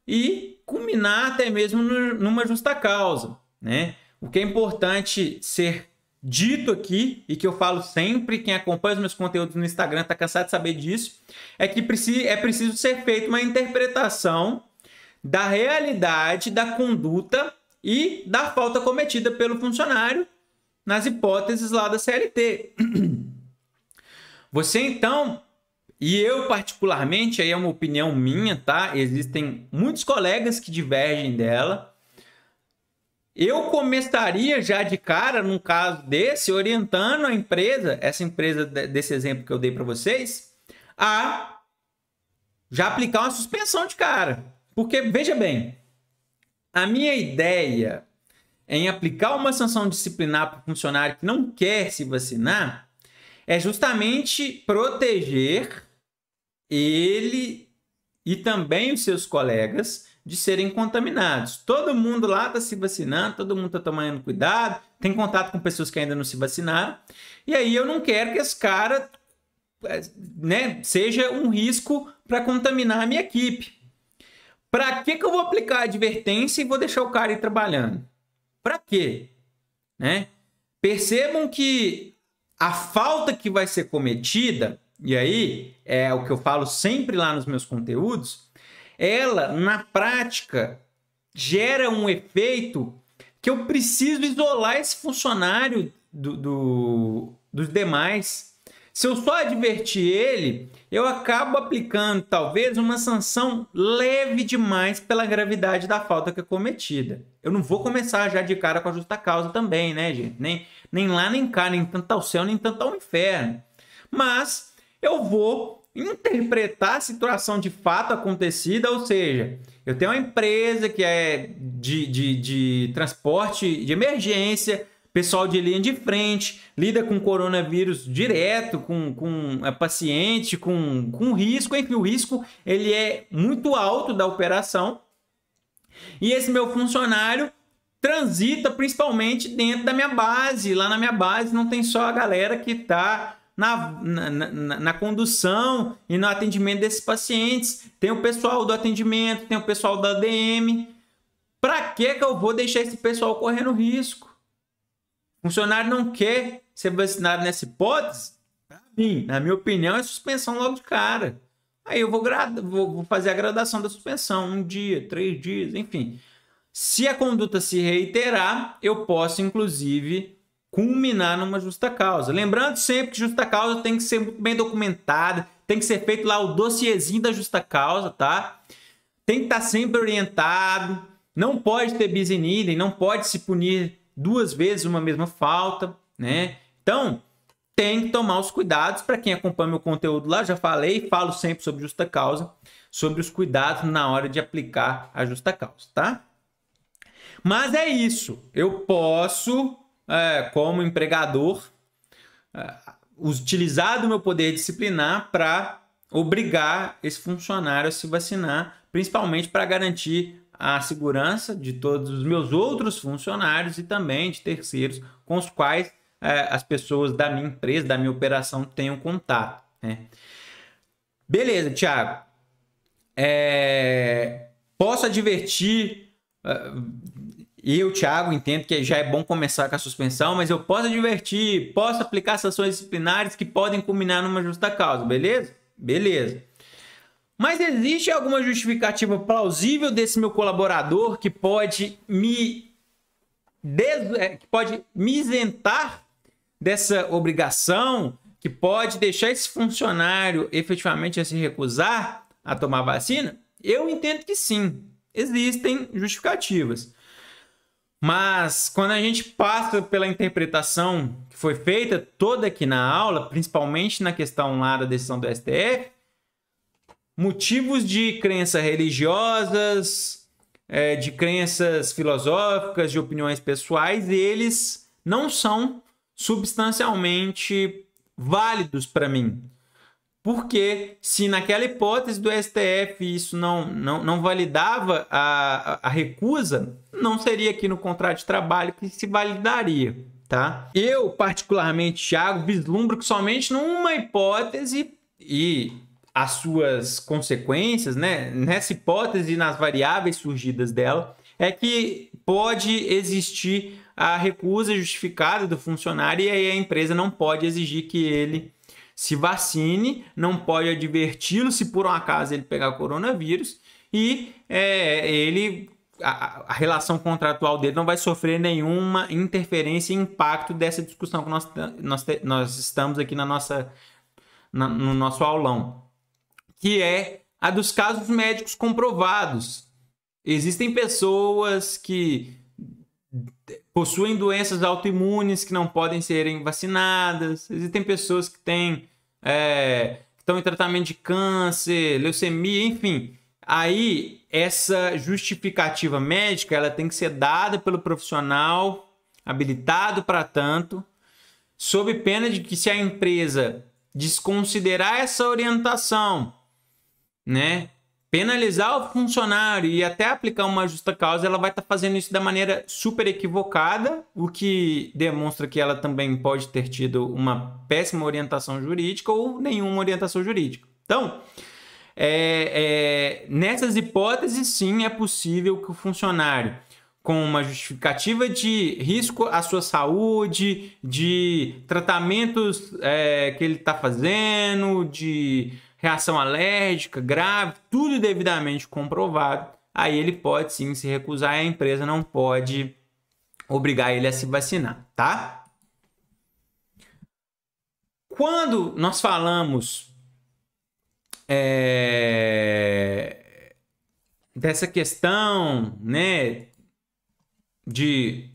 e culminar até mesmo numa justa causa, né? O que é importante ser dito aqui, e que eu falo sempre, quem acompanha os meus conteúdos no Instagram está cansado de saber disso, é que é preciso ser feita uma interpretação da realidade, da conduta e da falta cometida pelo funcionário nas hipóteses lá da CLT. Você então, e eu particularmente, aí é uma opinião minha, tá? Existem muitos colegas que divergem dela. Eu começaria já de cara, num caso desse, orientando a empresa, essa empresa desse exemplo que eu dei para vocês, a já aplicar uma suspensão de cara. Porque, veja bem, a minha ideia em aplicar uma sanção disciplinar para o funcionário que não quer se vacinar é justamente proteger ele e também os seus colegas de serem contaminados. Todo mundo lá está se vacinando, todo mundo está tomando cuidado, tem contato com pessoas que ainda não se vacinaram, e aí eu não quero que esse cara, né, seja um risco para contaminar a minha equipe. Para que eu vou aplicar a advertência e vou deixar o cara ir trabalhando? Para quê? Né? Percebam que a falta que vai ser cometida, e aí é o que eu falo sempre lá nos meus conteúdos, ela, na prática, gera um efeito que eu preciso isolar esse funcionário dos demais. Se eu só advertir ele, eu acabo aplicando talvez uma sanção leve demais pela gravidade da falta que é cometida. Eu não vou começar já de cara com a justa causa também, né, gente? Nem lá, nem cá, nem tanto ao céu, nem tanto ao inferno. Mas eu vou interpretar a situação de fato acontecida, ou seja, eu tenho uma empresa que é de transporte de emergência, pessoal de linha de frente, lida com coronavírus direto, com paciente, com risco, enfim, o risco ele é muito alto da operação. E esse meu funcionário transita principalmente dentro da minha base. Lá na minha base não tem só a galera que está na condução e no atendimento desses pacientes. Tem o pessoal do atendimento, tem o pessoal da ADM. Para que eu vou deixar esse pessoal correndo risco? O funcionário não quer ser vacinado nessa hipótese? Sim, na minha opinião, é suspensão logo de cara. Aí eu vou fazer a gradação da suspensão, 1 dia, 3 dias, enfim. Se a conduta se reiterar, eu posso, inclusive, culminar numa justa causa. Lembrando sempre que justa causa tem que ser muito bem documentada, tem que ser feito lá o dossiezinho da justa causa, tá? Tem que estar sempre orientado, não pode ter bis in idem, não pode se punir 2 vezes uma mesma falta, né? Então, tem que tomar os cuidados. Para quem acompanha meu conteúdo lá, já falei, falo sempre sobre justa causa, sobre os cuidados na hora de aplicar a justa causa, tá? Mas é isso. Eu posso, como empregador, utilizar do meu poder disciplinar para obrigar esse funcionário a se vacinar, principalmente para garantir a segurança de todos os meus outros funcionários e também de terceiros com os quais as pessoas da minha empresa, da minha operação tenham contato, né? Beleza, Thiago. Posso advertir, eu, Thiago, entendo que já é bom começar com a suspensão, mas eu posso advertir, posso aplicar sanções disciplinares que podem culminar numa justa causa, beleza? Beleza. Mas existe alguma justificativa plausível desse meu colaborador que pode me isentar dessa obrigação, que pode deixar esse funcionário efetivamente a se recusar a tomar vacina? Eu entendo que sim, existem justificativas. Mas quando a gente passa pela interpretação que foi feita toda aqui na aula, principalmente na questão lá da decisão do STF, motivos de crenças religiosas, de crenças filosóficas, de opiniões pessoais, eles não são substancialmente válidos para mim. Porque se naquela hipótese do STF isso não validava a recusa, não seria aqui no contrato de trabalho que se validaria, tá? Eu, particularmente, Thiago, vislumbro que somente numa hipótese e as suas consequências, né? Nessa hipótese e nas variáveis surgidas dela, é que pode existir a recusa justificada do funcionário e aí a empresa não pode exigir que ele se vacine, não pode adverti-lo se por um acaso ele pegar coronavírus e a relação contratual dele não vai sofrer nenhuma interferência e impacto dessa discussão que nós estamos aqui no nosso aulão, que é a dos casos médicos comprovados. Existem pessoas que possuem doenças autoimunes que não podem serem vacinadas. Existem pessoas que estão em tratamento de câncer, leucemia, enfim. Aí, essa justificativa médica ela tem que ser dada pelo profissional habilitado para tanto, sob pena de que, se a empresa desconsiderar essa orientação, né, penalizar o funcionário e até aplicar uma justa causa, ela vai estar fazendo isso da maneira super equivocada, o que demonstra que ela também pode ter tido uma péssima orientação jurídica ou nenhuma orientação jurídica. Então, nessas hipóteses, sim, é possível que o funcionário, com uma justificativa de risco à sua saúde, de tratamentos que ele está fazendo, de reação alérgica grave, tudo devidamente comprovado, aí ele pode sim se recusar e a empresa não pode obrigar ele a se vacinar, tá? Quando nós falamos dessa questão, né, de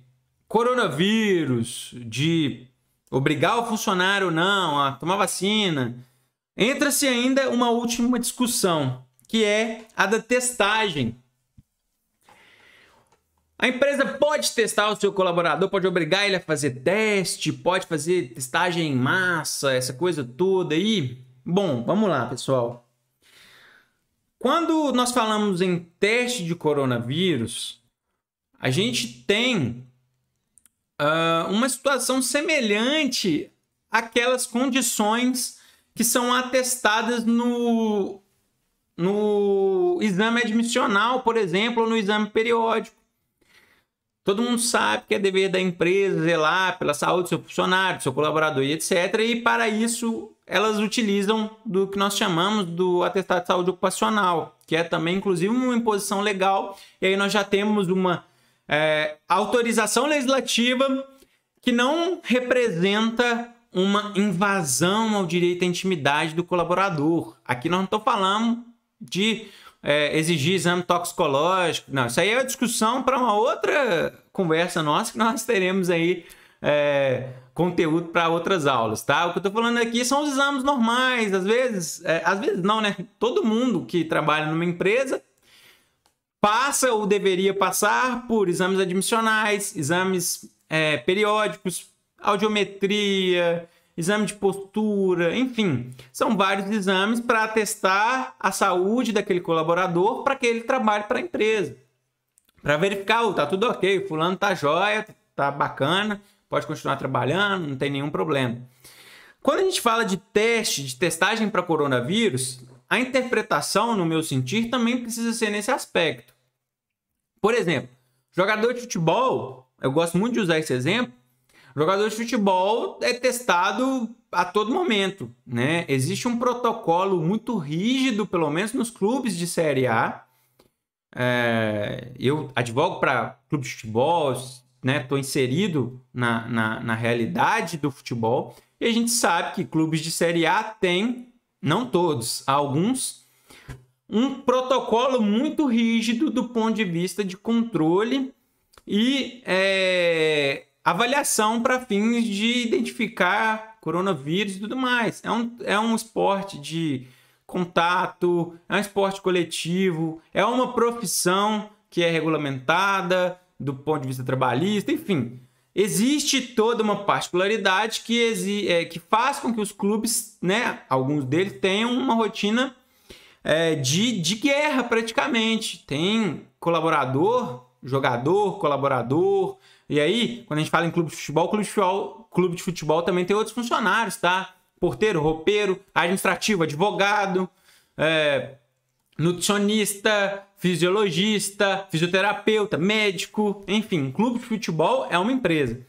coronavírus, de obrigar o funcionário ou não a tomar vacina, entra-se ainda uma última discussão, que é a da testagem. A empresa pode testar o seu colaborador, pode obrigar ele a fazer teste, pode fazer testagem em massa, essa coisa toda aí. Bom, vamos lá, pessoal. Quando nós falamos em teste de coronavírus, a gente tem uma situação semelhante àquelas condições que são atestadas no exame admissional, por exemplo, ou no exame periódico. Todo mundo sabe que é dever da empresa zelar pela saúde do seu funcionário, do seu colaborador e etc. E para isso elas utilizam do que nós chamamos do atestado de saúde ocupacional, que é também inclusive uma imposição legal. E aí nós já temos uma autorização legislativa que não representa uma invasão ao direito à intimidade do colaborador. Aqui nós não estamos falando de exigir exame toxicológico. Não, isso aí é uma discussão para uma outra conversa nossa, que nós teremos aí conteúdo para outras aulas, tá? O que eu estou falando aqui são os exames normais. Às vezes não, né? Todo mundo que trabalha numa empresa passa ou deveria passar por exames admissionais, exames periódicos, audiometria, exame de postura, enfim, são vários exames para atestar a saúde daquele colaborador para que ele trabalhe para a empresa, para verificar, tá tudo ok, fulano tá jóia, tá bacana, pode continuar trabalhando, não tem nenhum problema. Quando a gente fala de testagem para coronavírus, a interpretação, no meu sentir, também precisa ser nesse aspecto. Por exemplo, jogador de futebol, eu gosto muito de usar esse exemplo. Jogador de futebol é testado a todo momento, né? Existe um protocolo muito rígido, pelo menos nos clubes de Série A. Eu advogo para clube de futebol, né? Estou inserido na realidade do futebol. E a gente sabe que clubes de Série A têm, não todos, alguns, um protocolo muito rígido do ponto de vista de controle e avaliação para fins de identificar coronavírus e tudo mais. É um esporte de contato, é um esporte coletivo, é uma profissão que é regulamentada do ponto de vista trabalhista, enfim. Existe toda uma particularidade que faz com que os clubes, né, alguns deles, tenham uma rotina de guerra praticamente. Tem colaborador, jogador, colaborador. E aí, quando a gente fala em clube de futebol também tem outros funcionários, tá? Porteiro, roupeiro, administrativo, advogado, nutricionista, fisiologista, fisioterapeuta, médico, enfim, clube de futebol é uma empresa.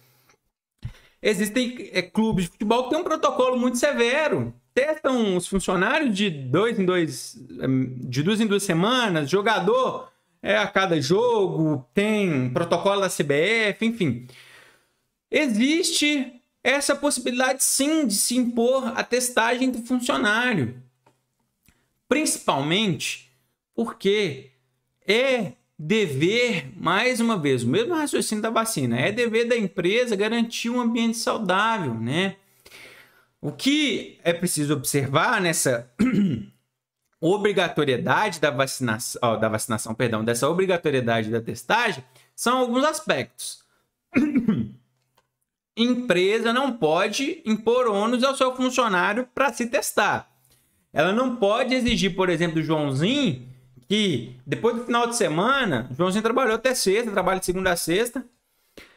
Existem clubes de futebol que têm um protocolo muito severo. Testam os funcionários de duas em duas semanas, jogador a cada jogo, tem protocolo da CBF, enfim. Existe essa possibilidade, sim, de se impor a testagem do funcionário. Principalmente porque é dever, mais uma vez, o mesmo raciocínio da vacina, é dever da empresa garantir um ambiente saudável, né? O que é preciso observar nessa obrigatoriedade dessa obrigatoriedade da testagem, são alguns aspectos. Empresa não pode impor ônus ao seu funcionário para se testar. Ela não pode exigir, por exemplo, do Joãozinho, que depois do final de semana, o Joãozinho trabalhou até sexta, trabalha de segunda a sexta,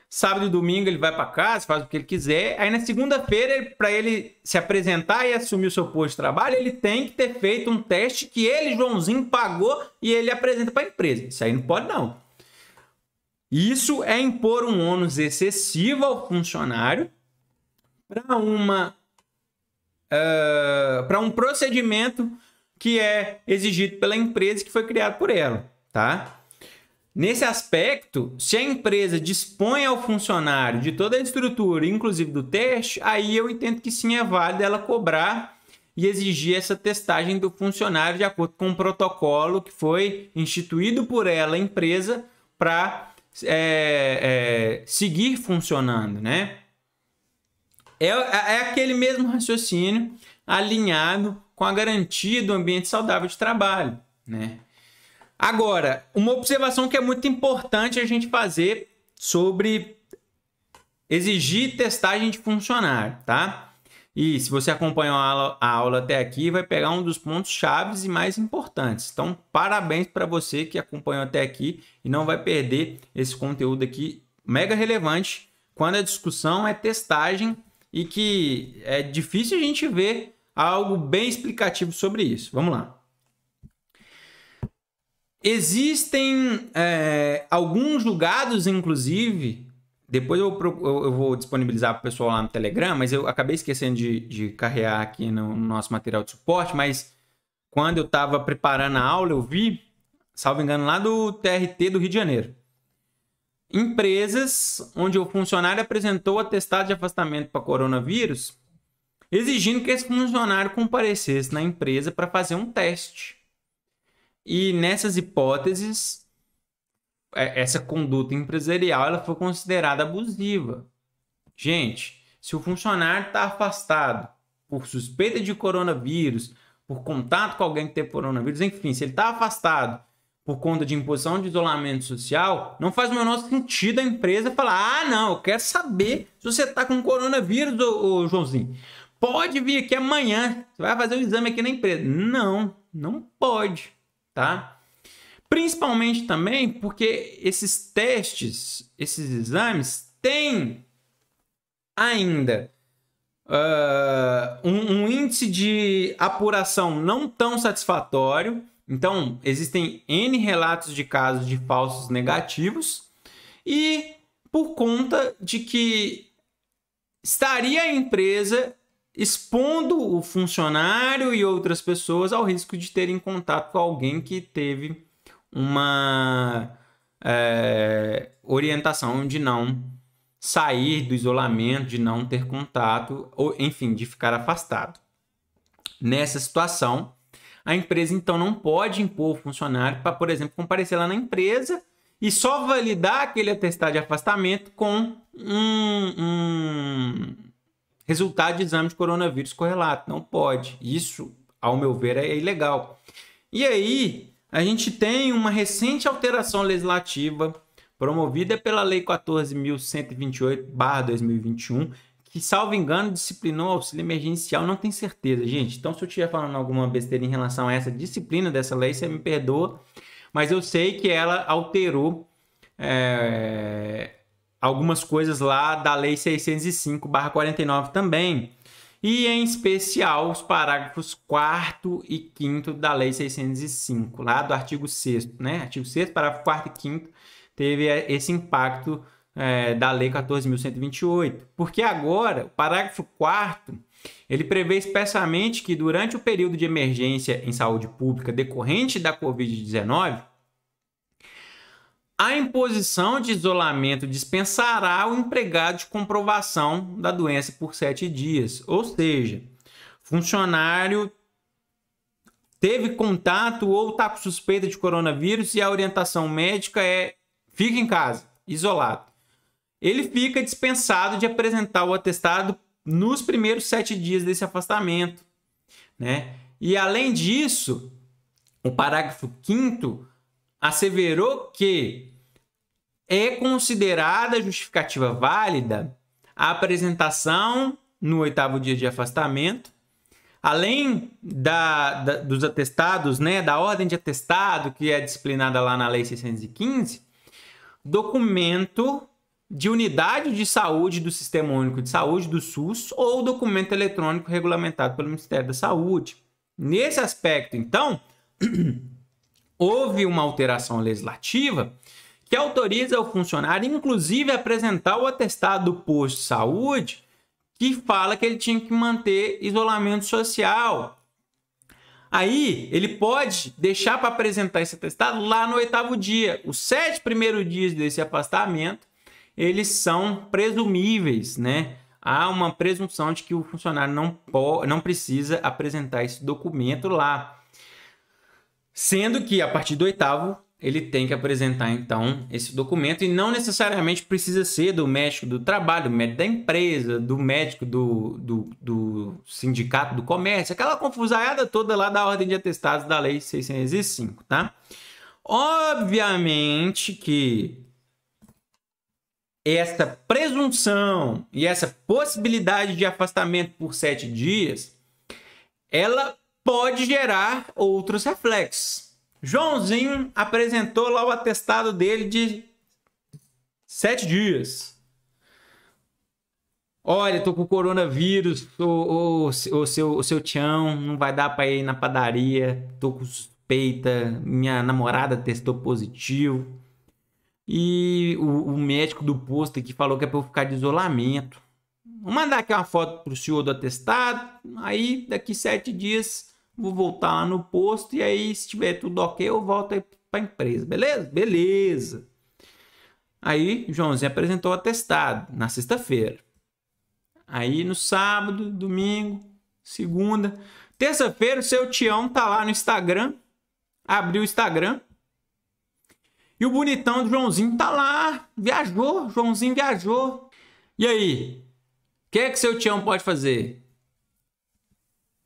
sábado e domingo ele vai para casa, faz o que ele quiser, aí na segunda-feira, para ele se apresentar e assumir o seu posto de trabalho, ele tem que ter feito um teste que ele, Joãozinho, pagou e ele apresenta para a empresa. Isso aí não pode, não. Isso é impor um ônus excessivo ao funcionário para um procedimento que é exigido pela empresa que foi criado por ela, tá? Nesse aspecto, se a empresa dispõe ao funcionário de toda a estrutura, inclusive do teste, aí eu entendo que sim, é válido ela cobrar e exigir essa testagem do funcionário de acordo com o protocolo que foi instituído por ela, a empresa, para seguir funcionando, né? É aquele mesmo raciocínio alinhado com a garantia do ambiente saudável de trabalho, né? Agora, uma observação que é muito importante a gente fazer sobre exigir testagem de funcionário, tá? E se você acompanhou a aula até aqui, vai pegar um dos pontos chaves e mais importantes. Então, parabéns para você que acompanhou até aqui e não vai perder esse conteúdo aqui mega relevante quando a discussão é testagem e que é difícil a gente ver algo bem explicativo sobre isso. Vamos lá. Existem alguns julgados, inclusive, depois eu vou disponibilizar para o pessoal lá no Telegram, mas eu acabei esquecendo de carregar aqui no nosso material de suporte, mas quando eu estava preparando a aula, eu vi, salvo engano, lá do TRT do Rio de Janeiro. Empresas onde o funcionário apresentou atestado de afastamento para coronavírus, exigindo que esse funcionário comparecesse na empresa para fazer um teste. E nessas hipóteses, essa conduta empresarial ela foi considerada abusiva. Gente, se o funcionário está afastado por suspeita de coronavírus, por contato com alguém que teve coronavírus, enfim, se ele está afastado por conta de imposição de isolamento social, não faz o menor sentido a empresa falar: ah, não, eu quero saber se você está com coronavírus, ô Joãozinho. Pode vir aqui amanhã, você vai fazer o exame aqui na empresa. Não, não pode, tá? Principalmente também porque esses testes, esses exames, têm ainda um índice de apuração não tão satisfatório. Então, existem N relatos de casos de falsos negativos e por conta de que estaria a empresa expondo o funcionário e outras pessoas ao risco de terem contato com alguém que teve uma orientação de não sair do isolamento, de não ter contato, ou enfim, de ficar afastado. Nessa situação, a empresa então não pode impor o funcionário para, por exemplo, comparecer lá na empresa e só validar aquele atestado de afastamento com um resultado de exame de coronavírus correlato. Não pode. Isso, ao meu ver, é ilegal. E aí, a gente tem uma recente alteração legislativa promovida pela Lei 14.128/2021, que, salvo engano, disciplinou o auxílio emergencial. Não tenho certeza, gente. Então, se eu estiver falando alguma besteira em relação a essa disciplina dessa lei, você me perdoa. Mas eu sei que ela alterou algumas coisas lá da Lei 605/49 também. E, em especial, os parágrafos 4º e 5º da Lei 605, lá do artigo 6º, né? Artigo 6º, parágrafo 4º e 5º, teve esse impacto da Lei 14.128. Porque agora, o parágrafo 4º, ele prevê expressamente que durante o período de emergência em saúde pública decorrente da Covid-19, a imposição de isolamento dispensará o empregado de comprovação da doença por 7 dias. Ou seja, funcionário teve contato ou está com suspeita de coronavírus e a orientação médica é fica em casa, isolado. Ele fica dispensado de apresentar o atestado nos primeiros 7 dias desse afastamento, né? E além disso, o parágrafo 5º asseverou que é considerada justificativa válida a apresentação no 8º dia de afastamento, além dos atestados, né, da ordem de atestado, que é disciplinada lá na Lei 615, documento de unidade de saúde do Sistema Único de Saúde, do SUS, ou documento eletrônico regulamentado pelo Ministério da Saúde. Nesse aspecto, então, houve uma alteração legislativa que autoriza o funcionário, inclusive, a apresentar o atestado do posto de saúde, que fala que ele tinha que manter isolamento social. Aí, ele pode deixar para apresentar esse atestado lá no 8º dia. Os 7 primeiros dias desse afastamento, eles são presumíveis, né? Há uma presunção de que o funcionário não precisa apresentar esse documento lá. Sendo que, a partir do 8º, ele tem que apresentar, então, esse documento, e não necessariamente precisa ser do médico do trabalho, do médico da empresa, do médico do sindicato do comércio, aquela confusaiada toda lá da ordem de atestados da Lei 605, tá? Obviamente que essa presunção e essa possibilidade de afastamento por 7 dias, ela pode gerar outros reflexos. Joãozinho apresentou lá o atestado dele de 7 dias. Olha, tô com coronavírus, o seu Tião, não vai dar para ir na padaria, tô com suspeita, minha namorada testou positivo. E o médico do posto aqui falou que é para eu ficar de isolamento. Vou mandar aqui uma foto pro senhor do atestado, aí daqui 7 dias vou voltar lá no posto e aí, se tiver tudo ok, eu volto aí para a empresa. Beleza? Beleza. Aí, Joãozinho apresentou o atestado na sexta-feira. Aí, no sábado, domingo, segunda, terça-feira, o seu Tião tá lá no Instagram. Abriu o Instagram. E o bonitão do Joãozinho tá lá. Viajou. Joãozinho viajou. E aí? O que é que seu Tião pode fazer?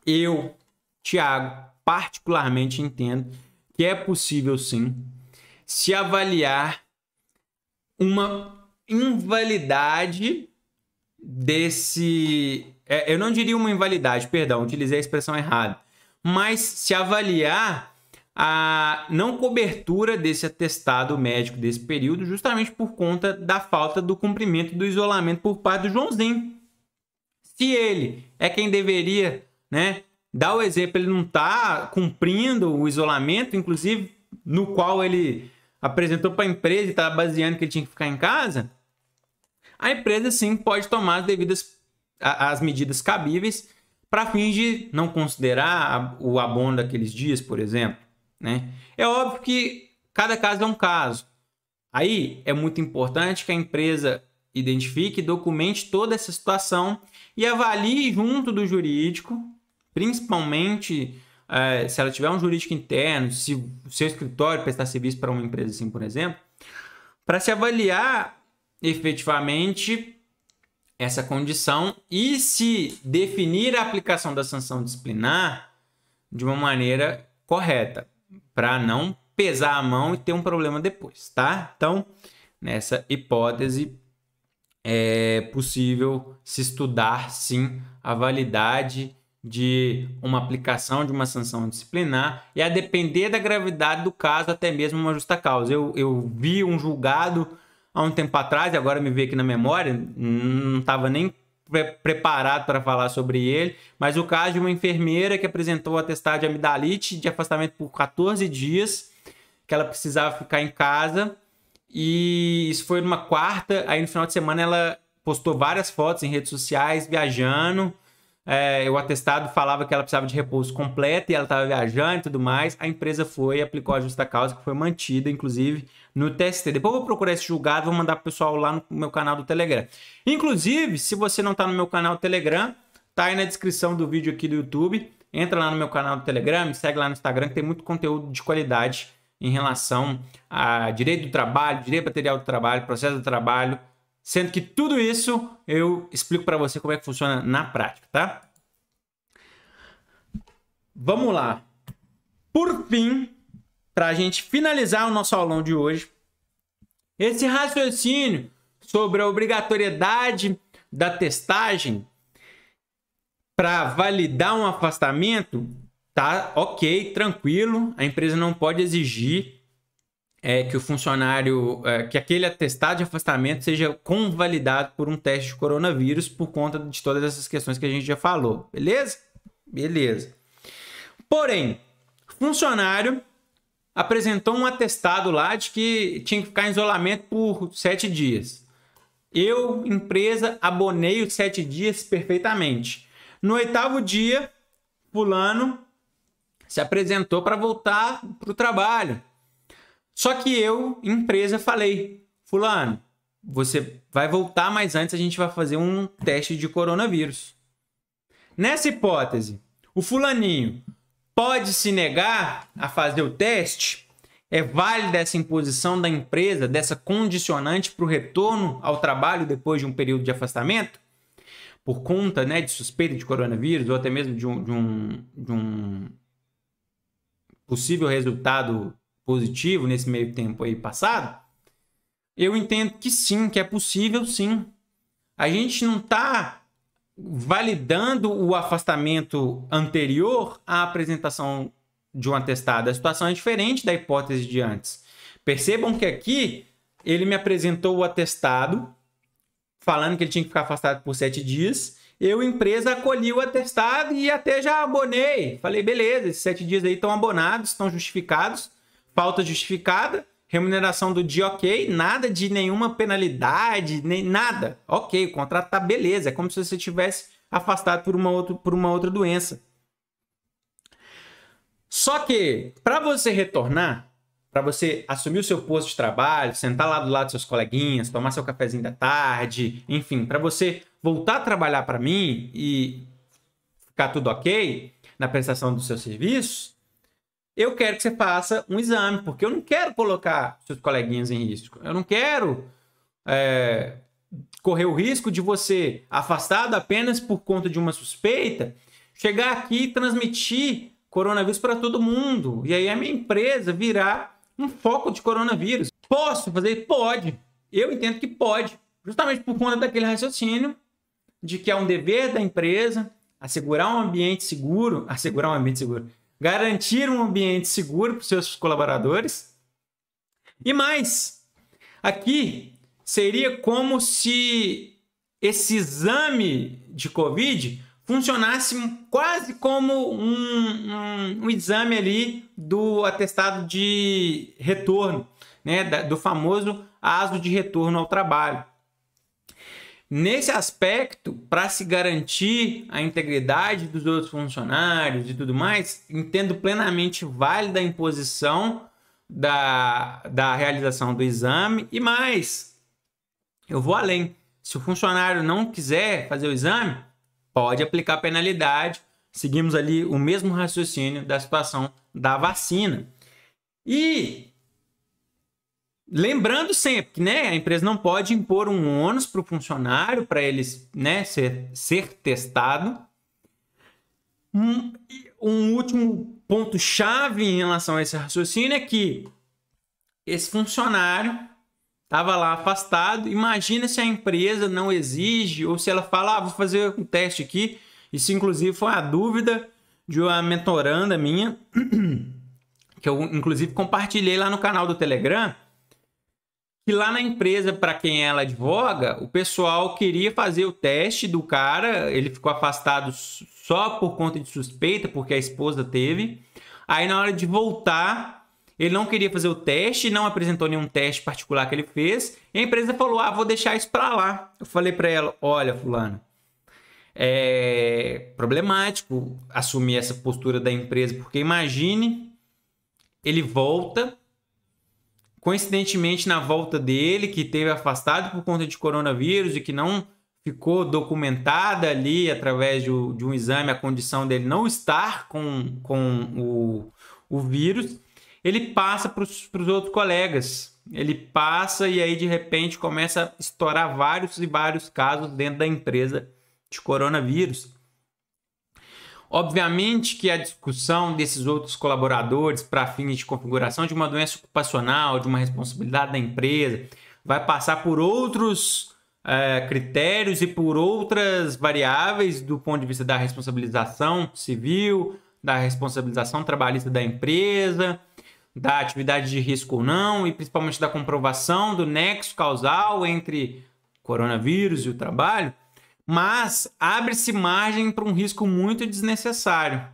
Eu, Thiago, particularmente entendo que é possível sim se avaliar uma invalidade desse... eu não diria uma invalidade, perdão, utilizei a expressão errada, mas se avaliar a não cobertura desse atestado médico desse período, justamente por conta da falta do cumprimento do isolamento por parte do Joãozinho. Se ele é quem deveria, né, dar o exemplo, ele não está cumprindo o isolamento, inclusive no qual ele apresentou para a empresa e estava baseando que ele tinha que ficar em casa, a empresa sim pode tomar as medidas cabíveis para fins de não considerar o abono daqueles dias, por exemplo, né? É óbvio que cada caso é um caso. Aí é muito importante que a empresa identifique, documente toda essa situação e avalie junto do jurídico, principalmente se ela tiver um jurídico interno, se o seu escritório prestar serviço para uma empresa assim, por exemplo, para se avaliar efetivamente essa condição e se definir a aplicação da sanção disciplinar de uma maneira correta, para não pesar a mão e ter um problema depois, tá? Então, nessa hipótese, é possível se estudar, sim, a validade de uma aplicação de uma sanção disciplinar e a depender da gravidade do caso, até mesmo uma justa causa. Eu vi um julgado há um tempo atrás, e agora me veio aqui na memória, não estava nem preparado para falar sobre ele, mas o caso de uma enfermeira que apresentou atestado de amidalite de afastamento por 14 dias, que ela precisava ficar em casa, e isso foi numa quarta, aí no final de semana ela postou várias fotos em redes sociais, viajando, o atestado falava que ela precisava de repouso completo e ela estava viajando e tudo mais. A empresa foi e aplicou a justa causa, que foi mantida, inclusive, no TST. Depois eu vou procurar esse julgado, vou mandar pro pessoal lá no meu canal do Telegram. Inclusive, se você não está no meu canal do Telegram, tá aí na descrição do vídeo aqui do YouTube. Entra lá no meu canal do Telegram, me segue lá no Instagram, que tem muito conteúdo de qualidade em relação a direito do trabalho, direito material do trabalho, processo do trabalho, sendo que tudo isso eu explico para você como é que funciona na prática, tá? Vamos lá. Por fim, para a gente finalizar o nosso aulão de hoje, esse raciocínio sobre a obrigatoriedade da testagem para validar um afastamento, tá ok, tranquilo. A empresa não pode exigir que o funcionário, que aquele atestado de afastamento seja convalidado por um teste de coronavírus por conta de todas essas questões que a gente já falou, beleza? Beleza. Porém, funcionário apresentou um atestado lá de que tinha que ficar em isolamento por 7 dias. Eu, empresa, abonei os 7 dias perfeitamente. No 8º dia, fulano se apresentou para voltar para o trabalho. Só que eu, empresa, falei, fulano, você vai voltar, mas antes a gente vai fazer um teste de coronavírus. Nessa hipótese, o fulaninho pode se negar a fazer o teste? É válida essa imposição da empresa, dessa condicionante para o retorno ao trabalho depois de um período de afastamento? Por conta, né, de suspeita de coronavírus ou até mesmo de um possível resultado positivo nesse meio tempo aí passado? Eu entendo que sim, que é possível sim. A gente não está validando o afastamento anterior à apresentação de um atestado. A situação é diferente da hipótese de antes. Percebam que aqui ele me apresentou o atestado falando que ele tinha que ficar afastado por 7 dias. Eu, empresa, acolhi o atestado e até já abonei. Falei, beleza, esses 7 dias aí estão abonados, estão justificados. Falta justificada, remuneração do dia ok, nada de nenhuma penalidade, nem nada. Ok, o contrato tá beleza, é como se você tivesse afastado por uma outra doença. Só que, para você retornar, para você assumir o seu posto de trabalho, sentar lá do lado dos seus coleguinhas, tomar seu cafezinho da tarde, enfim, para você voltar a trabalhar para mim e ficar tudo ok na prestação dos seus serviços, eu quero que você faça um exame, porque eu não quero colocar seus coleguinhas em risco. Eu não quero correr o risco de você, afastado apenas por conta de uma suspeita, chegar aqui e transmitir coronavírus para todo mundo. E aí a minha empresa virar um foco de coronavírus. Posso fazer? Pode. Eu entendo que pode. Justamente por conta daquele raciocínio de que é um dever da empresa assegurar um ambiente seguro, garantir um ambiente seguro para os seus colaboradores. E mais, aqui seria como se esse exame de Covid funcionasse quase como um exame ali do atestado de retorno, né? Do famoso ASO de retorno ao trabalho. Nesse aspecto, para se garantir a integridade dos outros funcionários e tudo mais, entendo plenamente válida a imposição da realização do exame e mais, eu vou além. Se o funcionário não quiser fazer o exame, pode aplicar penalidade. Seguimos ali o mesmo raciocínio da situação da vacina. E lembrando sempre que, né, a empresa não pode impor um ônus para o funcionário para ele, né, ser testado. Um último ponto-chave em relação a esse raciocínio é que esse funcionário estava lá afastado. Imagina se a empresa não exige ou se ela fala, vou fazer um teste aqui. Isso, inclusive, foi a dúvida de uma mentoranda minha, que eu, inclusive, compartilhei lá no canal do Telegram, que lá na empresa, para quem ela advoga, o pessoal queria fazer o teste do cara, ele ficou afastado só por conta de suspeita, porque a esposa teve. Aí, na hora de voltar, ele não queria fazer o teste, não apresentou nenhum teste particular que ele fez, e a empresa falou, vou deixar isso para lá. Eu falei para ela, olha, fulano, é problemático assumir essa postura da empresa, porque imagine, ele volta, coincidentemente na volta dele, que teve afastado por conta de coronavírus e que não ficou documentada ali através de um exame a condição dele não estar com o vírus, ele passa para os outros colegas. Ele passa e aí de repente começa a estourar vários e vários casos dentro da empresa de coronavírus. Obviamente que a discussão desses outros colaboradores para fins de configuração de uma doença ocupacional, de uma responsabilidade da empresa, vai passar por outros critérios e por outras variáveis do ponto de vista da responsabilização civil, da responsabilização trabalhista da empresa, da atividade de risco ou não, e principalmente da comprovação do nexo causal entre coronavírus e o trabalho. Mas abre-se margem para um risco muito desnecessário.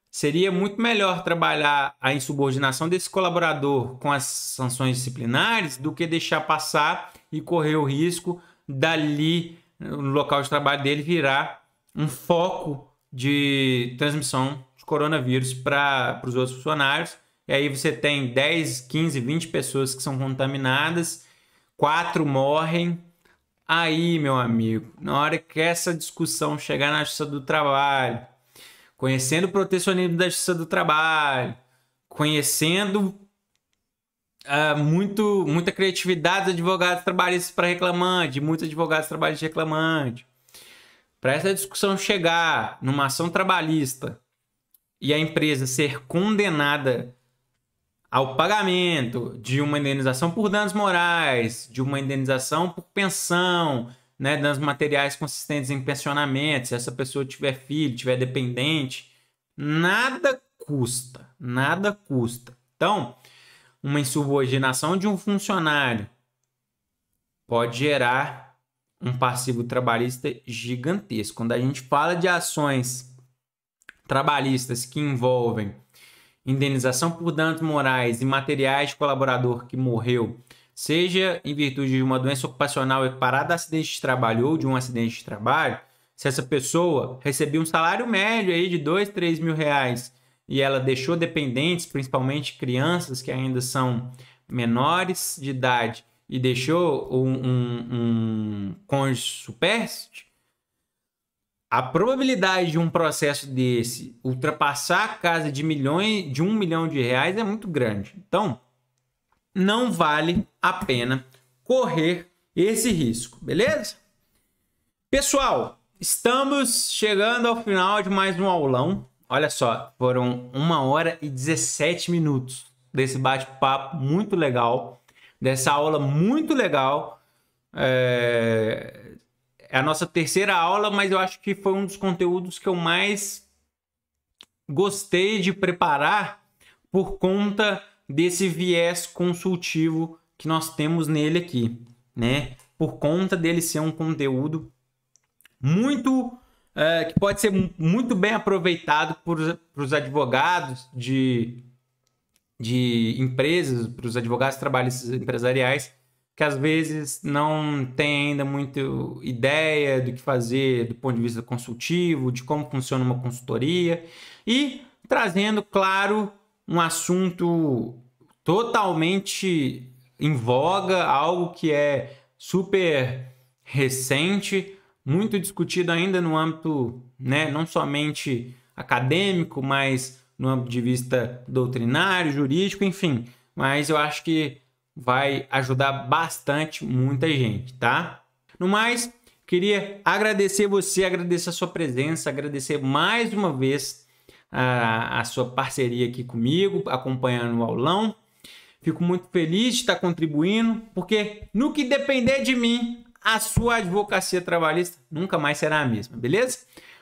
Seria muito melhor trabalhar a insubordinação desse colaborador com as sanções disciplinares do que deixar passar e correr o risco dali, no local de trabalho dele, virar um foco de transmissão de coronavírus para os outros funcionários. E aí você tem 10, 15, 20 pessoas que são contaminadas, 4 morrem. Aí, meu amigo, na hora que essa discussão chegar na Justiça do Trabalho, conhecendo o protecionismo da Justiça do Trabalho, conhecendo muita criatividade dos advogados trabalhistas para reclamante, muitos advogados trabalhistas reclamante, para essa discussão chegar numa ação trabalhista e a empresa ser condenada ao pagamento de uma indenização por danos morais, de uma indenização por pensão, né, danos materiais consistentes em pensionamento, se essa pessoa tiver filho, tiver dependente, nada custa, nada custa. Então, uma insubordinação de um funcionário pode gerar um passivo trabalhista gigantesco. Quando a gente fala de ações trabalhistas que envolvem indenização por danos morais e materiais de colaborador que morreu, seja em virtude de uma doença ocupacional equiparada a acidente de trabalho ou de um acidente de trabalho, se essa pessoa recebia um salário médio aí de 2, 3 mil reais e ela deixou dependentes, principalmente crianças que ainda são menores de idade, e deixou um cônjuge supérstite, a probabilidade de um processo desse ultrapassar a casa de 1 milhão de reais é muito grande. Então, não vale a pena correr esse risco, beleza? Pessoal, estamos chegando ao final de mais um aulão. Olha só, foram 1 hora e 17 minutos desse bate-papo muito legal, dessa aula muito legal. É a nossa terceira aula, mas eu acho que foi um dos conteúdos que eu mais gostei de preparar por conta desse viés consultivo que nós temos nele aqui, né? Por conta dele ser um conteúdo muito que pode ser muito bem aproveitado por os advogados de empresas, para os advogados trabalhistas empresariais, que às vezes não tem ainda muita ideia do que fazer do ponto de vista consultivo, de como funciona uma consultoria, e trazendo, claro, um assunto totalmente em voga, algo que é super recente, muito discutido ainda no âmbito, né, não somente acadêmico, mas no âmbito de vista doutrinário, jurídico, enfim. Mas eu acho que vai ajudar bastante muita gente, tá? No mais, queria agradecer você, agradecer a sua presença, agradecer mais uma vez a sua parceria aqui comigo, acompanhando o aulão. Fico muito feliz de estar contribuindo, porque no que depender de mim, a sua advocacia trabalhista nunca mais será a mesma, beleza?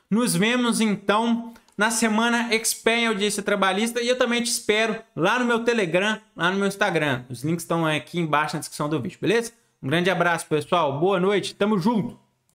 Nos vemos então na semana Expert em Audiência Trabalhista e eu também te espero lá no meu Telegram, lá no meu Instagram. Os links estão aqui embaixo na descrição do vídeo, beleza? Um grande abraço, pessoal. Boa noite. Tamo junto.